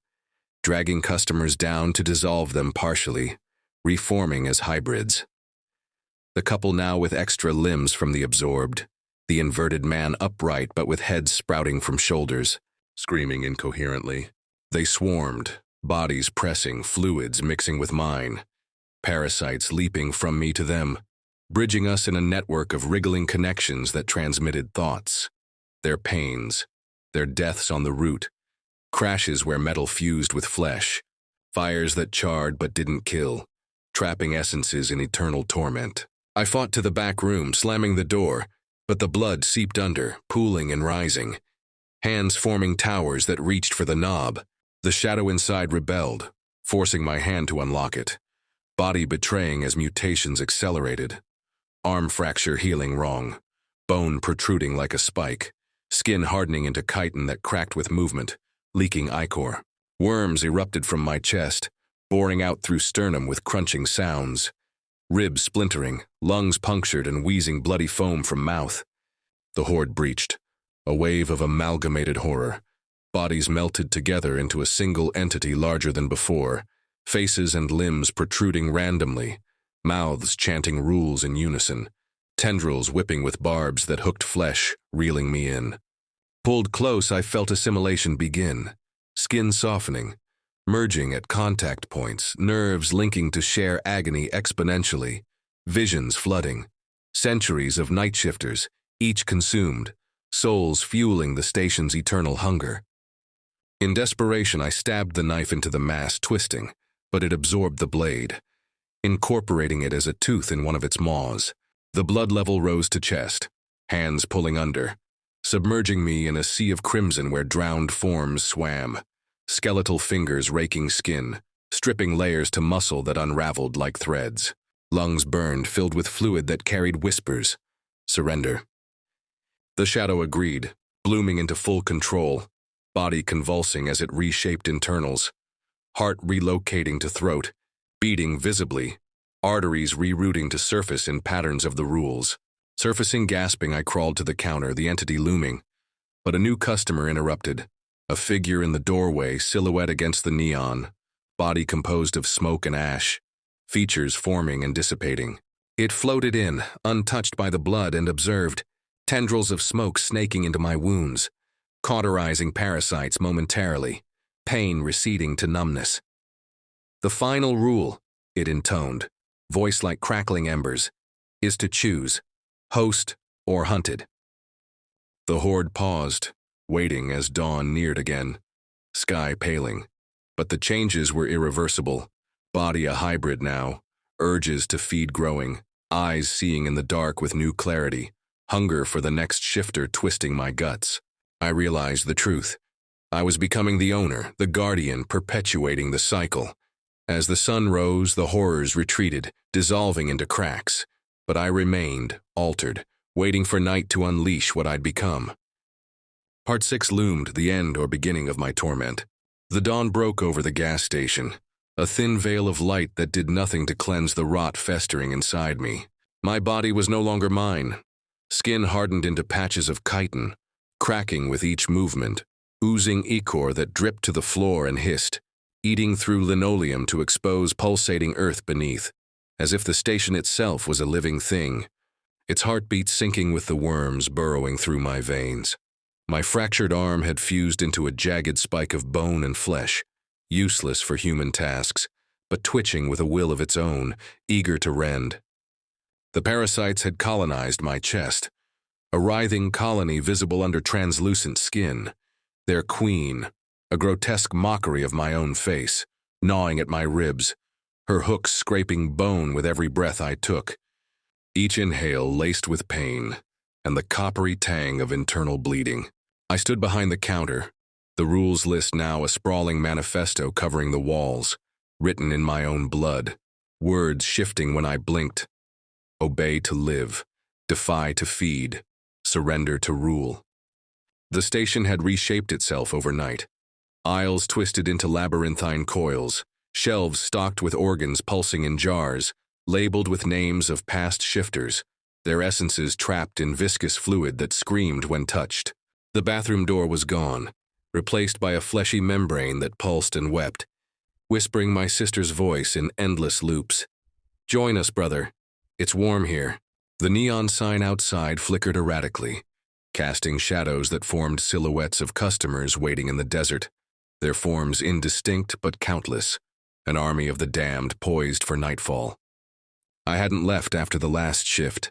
dragging customers down to dissolve them partially, reforming as hybrids. The couple now with extra limbs from the absorbed, the inverted man upright but with heads sprouting from shoulders, screaming incoherently. They swarmed, bodies pressing, fluids mixing with mine, parasites leaping from me to them, bridging us in a network of wriggling connections that transmitted thoughts. Their pains, their deaths on the route, crashes where metal fused with flesh, fires that charred but didn't kill, trapping essences in eternal torment. I fought to the back room, slamming the door, but the blood seeped under, pooling and rising, hands forming towers that reached for the knob. The shadow inside rebelled, forcing my hand to unlock it, body betraying as mutations accelerated. Arm fracture healing wrong, bone protruding like a spike, skin hardening into chitin that cracked with movement, leaking ichor. Worms erupted from my chest, boring out through sternum with crunching sounds. Ribs splintering, lungs punctured and wheezing bloody foam from mouth. The horde breached, a wave of amalgamated horror. Bodies melted together into a single entity larger than before, faces and limbs protruding randomly, mouths chanting rules in unison, tendrils whipping with barbs that hooked flesh, reeling me in. Pulled close, I felt assimilation begin, skin softening, merging at contact points, nerves linking to share agony exponentially, visions flooding. Centuries of night shifters, each consumed, souls fueling the station's eternal hunger. In desperation, I stabbed the knife into the mass, twisting, but it absorbed the blade, incorporating it as a tooth in one of its maws. The blood level rose to chest, hands pulling under, submerging me in a sea of crimson where drowned forms swam, skeletal fingers raking skin, stripping layers to muscle that unraveled like threads. Lungs burned, filled with fluid that carried whispers. Surrender. The shadow agreed, blooming into full control, body convulsing as it reshaped internals, heart relocating to throat, beating visibly, arteries rerouting to surface in patterns of the rules. Surfacing gasping, I crawled to the counter, the entity looming. But a new customer interrupted. A figure in the doorway, silhouette against the neon, body composed of smoke and ash, features forming and dissipating. It floated in, untouched by the blood, and observed, tendrils of smoke snaking into my wounds, cauterizing parasites momentarily, pain receding to numbness. The final rule, it intoned, voice like crackling embers, is to choose, host or hunted. The horde paused, waiting as dawn neared again, sky paling. But the changes were irreversible, body a hybrid now, urges to feed growing, eyes seeing in the dark with new clarity, hunger for the next shifter twisting my guts. I realized the truth. I was becoming the owner, the guardian, perpetuating the cycle. As the sun rose, the horrors retreated, dissolving into cracks. But I remained, altered, waiting for night to unleash what I'd become. Part 6 loomed, the end or beginning of my torment. The dawn broke over the gas station, a thin veil of light that did nothing to cleanse the rot festering inside me. My body was no longer mine. Skin hardened into patches of chitin, cracking with each movement, oozing ichor that dripped to the floor and hissed, eating through linoleum to expose pulsating earth beneath, as if the station itself was a living thing, its heartbeat syncing with the worms burrowing through my veins. My fractured arm had fused into a jagged spike of bone and flesh, useless for human tasks, but twitching with a will of its own, eager to rend. The parasites had colonized my chest, a writhing colony visible under translucent skin, their queen, a grotesque mockery of my own face, gnawing at my ribs, her hooks scraping bone with every breath I took, each inhale laced with pain and the coppery tang of internal bleeding. I stood behind the counter, the rules list now a sprawling manifesto covering the walls, written in my own blood, words shifting when I blinked. Obey to live, defy to feed, surrender to rule. The station had reshaped itself overnight. Aisles twisted into labyrinthine coils, shelves stocked with organs pulsing in jars, labeled with names of past shifters, their essences trapped in viscous fluid that screamed when touched. The bathroom door was gone, replaced by a fleshy membrane that pulsed and wept, whispering my sister's voice in endless loops. Join us, brother. It's warm here. The neon sign outside flickered erratically, casting shadows that formed silhouettes of customers waiting in the desert, their forms indistinct but countless, an army of the damned poised for nightfall. I hadn't left after the last shift.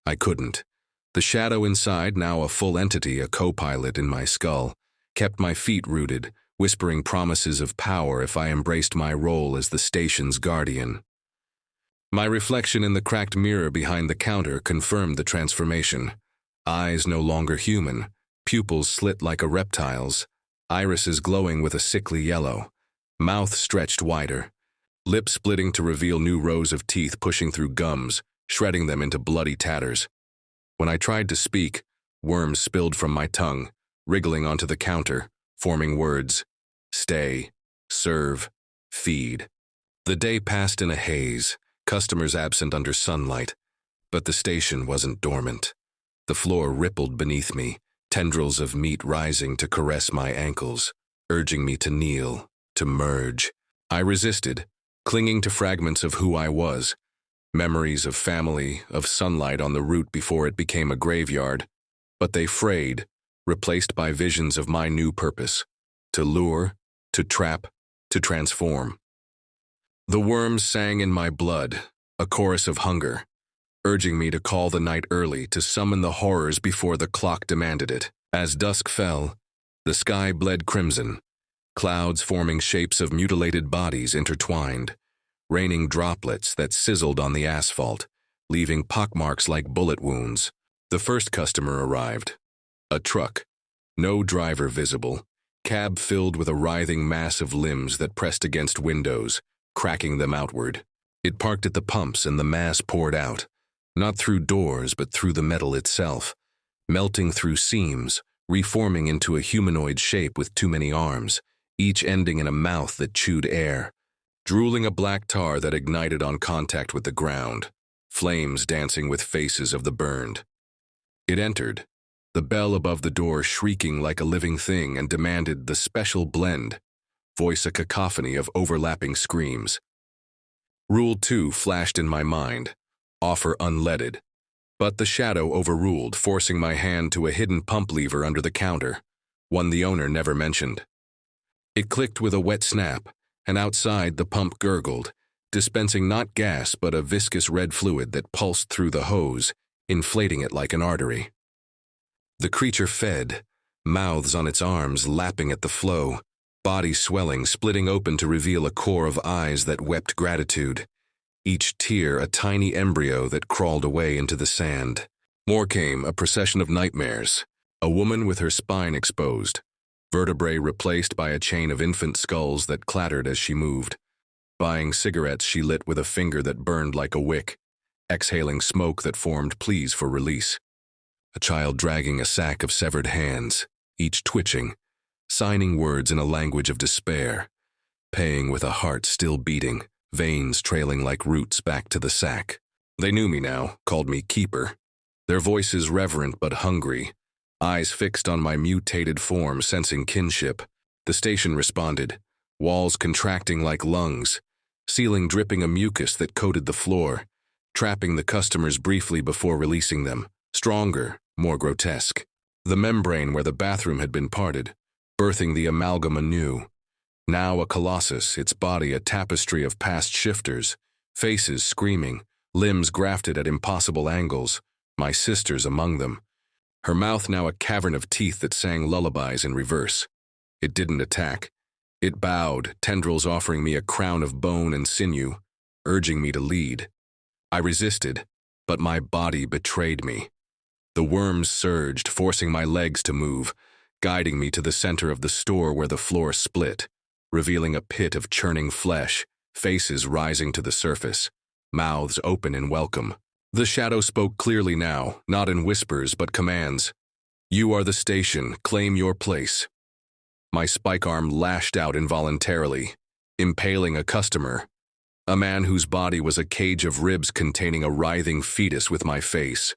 I couldn't. The shadow inside, now a full entity, a co-pilot in my skull, kept my feet rooted, whispering promises of power if I embraced my role as the station's guardian. My reflection in the cracked mirror behind the counter confirmed the transformation. Eyes no longer human, pupils slit like a reptile's, irises glowing with a sickly yellow, mouth stretched wider, lips splitting to reveal new rows of teeth pushing through gums, shredding them into bloody tatters. When I tried to speak, worms spilled from my tongue, wriggling onto the counter, forming words: stay, serve, feed. The day passed in a haze, customers absent under sunlight, but the station wasn't dormant. The floor rippled beneath me, tendrils of meat rising to caress my ankles, urging me to kneel, to merge. I resisted, clinging to fragments of who I was, memories of family, of sunlight on the route before it became a graveyard, but they frayed, replaced by visions of my new purpose: to lure, to trap, to transform. The worms sang in my blood, a chorus of hunger, urging me to call the night early, to summon the horrors before the clock demanded it. As dusk fell, the sky bled crimson, clouds forming shapes of mutilated bodies intertwined, raining droplets that sizzled on the asphalt, leaving pockmarks like bullet wounds. The first customer arrived. A truck, no driver visible, cab filled with a writhing mass of limbs that pressed against windows, cracking them outward. It parked at the pumps and the mass poured out, not through doors but through the metal itself, melting through seams, reforming into a humanoid shape with too many arms, each ending in a mouth that chewed air, drooling a black tar that ignited on contact with the ground, flames dancing with faces of the burned. It entered, the bell above the door shrieking like a living thing, and demanded the special blend, voice a cacophony of overlapping screams. Rule 2 flashed in my mind, offer unleaded, but the shadow overruled, forcing my hand to a hidden pump lever under the counter, one the owner never mentioned. It clicked with a wet snap, and outside the pump gurgled, dispensing not gas but a viscous red fluid that pulsed through the hose, inflating it like an artery. The creature fed, mouths on its arms lapping at the flow, body swelling, splitting open to reveal a core of eyes that wept gratitude, each tear a tiny embryo that crawled away into the sand. More came, a procession of nightmares, a woman with her spine exposed, vertebrae replaced by a chain of infant skulls that clattered as she moved, buying cigarettes she lit with a finger that burned like a wick, exhaling smoke that formed pleas for release. A child dragging a sack of severed hands, each twitching, signing words in a language of despair, paying with a heart still beating, veins trailing like roots back to the sack. They knew me now, called me Keeper, their voices reverent but hungry, eyes fixed on my mutated form, sensing kinship. The station responded, walls contracting like lungs, ceiling dripping a mucus that coated the floor, trapping the customers briefly before releasing them, stronger, more grotesque. The membrane where the bathroom had been parted, birthing the amalgam anew. Now a colossus, its body a tapestry of past shifters, faces screaming, limbs grafted at impossible angles, my sister's among them. Her mouth now a cavern of teeth that sang lullabies in reverse. It didn't attack. It bowed, tendrils offering me a crown of bone and sinew, urging me to lead. I resisted, but my body betrayed me. The worms surged, forcing my legs to move, guiding me to the center of the store where the floor split, revealing a pit of churning flesh, faces rising to the surface, mouths open in welcome. The shadow spoke clearly now, not in whispers but commands. You are the station, claim your place. My spike arm lashed out involuntarily, impaling a customer, a man whose body was a cage of ribs containing a writhing fetus with my face.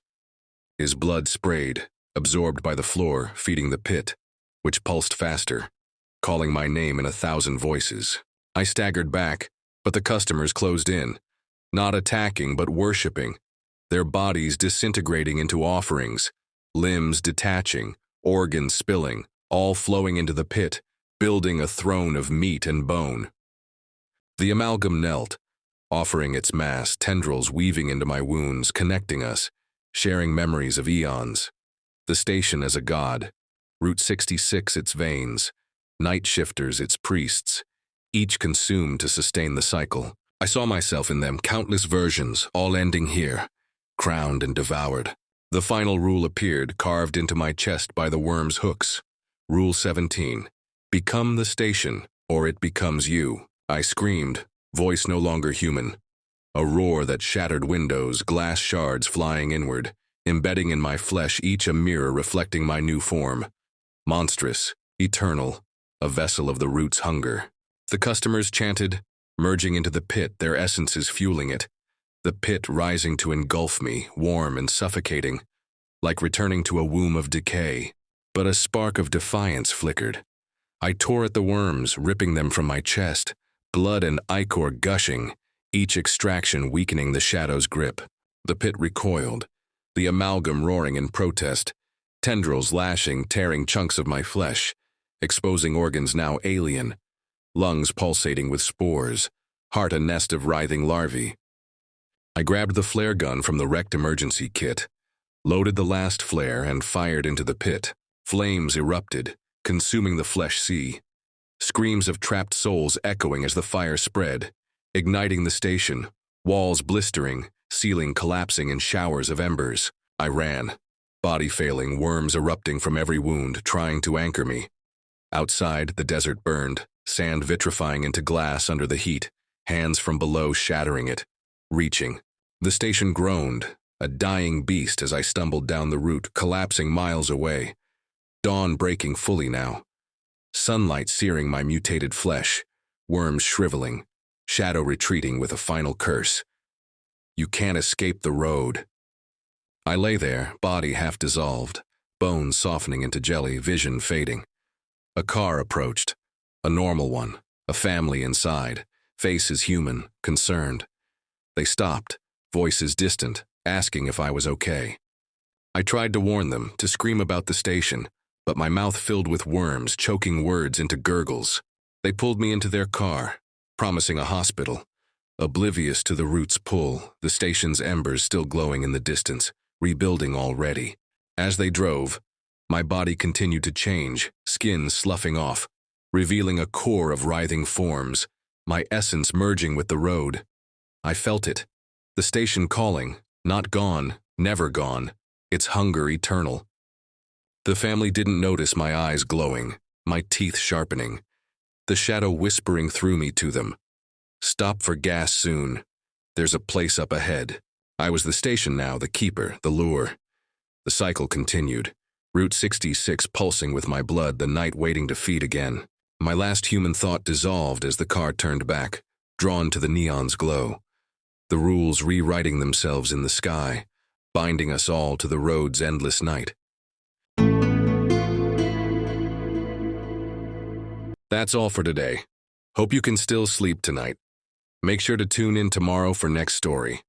His blood sprayed, absorbed by the floor, feeding the pit, which pulsed faster, calling my name in 1,000 voices. I staggered back, but the customers closed in, not attacking but worshipping, their bodies disintegrating into offerings, limbs detaching, organs spilling, all flowing into the pit, building a throne of meat and bone. The amalgam knelt, offering its mass, tendrils weaving into my wounds, connecting us, sharing memories of eons. The station as a god, Route 66 its veins, night shifters its priests, each consumed to sustain the cycle. I saw myself in them, countless versions, all ending here, crowned and devoured. The final rule appeared, carved into my chest by the worm's hooks. Rule 17. Become the station, or it becomes you. I screamed, voice no longer human. A roar that shattered windows, glass shards flying inward, embedding in my flesh, each a mirror reflecting my new form. Monstrous, eternal, a vessel of the root's hunger. The customers chanted, merging into the pit, their essences fueling it. The pit rising to engulf me, warm and suffocating, like returning to a womb of decay. But a spark of defiance flickered. I tore at the worms, ripping them from my chest, blood and ichor gushing, each extraction weakening the shadow's grip. The pit recoiled, the amalgam roaring in protest, tendrils lashing, tearing chunks of my flesh, exposing organs now alien, lungs pulsating with spores, heart a nest of writhing larvae. I grabbed the flare gun from the wrecked emergency kit, loaded the last flare, and fired into the pit. Flames erupted, consuming the flesh sea. Screams of trapped souls echoing as the fire spread, igniting the station, walls blistering, ceiling collapsing in showers of embers. I ran, body failing, worms erupting from every wound, trying to anchor me. Outside, the desert burned, sand vitrifying into glass under the heat, hands from below shattering it, reaching. The station groaned, a dying beast as I stumbled down the route, collapsing miles away. Dawn breaking fully now. Sunlight searing my mutated flesh, worms shriveling, shadow retreating with a final curse. You can't escape the road. I lay there, body half dissolved, bones softening into jelly, vision fading. A car approached, a normal one, a family inside, faces human, concerned. They stopped, voices distant, asking if I was okay. I tried to warn them, to scream about the station, but my mouth filled with worms, choking words into gurgles. They pulled me into their car, promising a hospital, oblivious to the route's pull, the station's embers still glowing in the distance, rebuilding already. As they drove, my body continued to change, skin sloughing off, revealing a core of writhing forms, my essence merging with the road. I felt it, the station calling, not gone, never gone, its hunger eternal. The family didn't notice my eyes glowing, my teeth sharpening, the shadow whispering through me to them. Stop for gas soon. There's a place up ahead. I was the station now, the keeper, the lure. The cycle continued, Route 66 pulsing with my blood, the night waiting to feed again. My last human thought dissolved as the car turned back, drawn to the neon's glow. The rules rewriting themselves in the sky, binding us all to the road's endless night. That's all for today. Hope you can still sleep tonight. Make sure to tune in tomorrow for next story.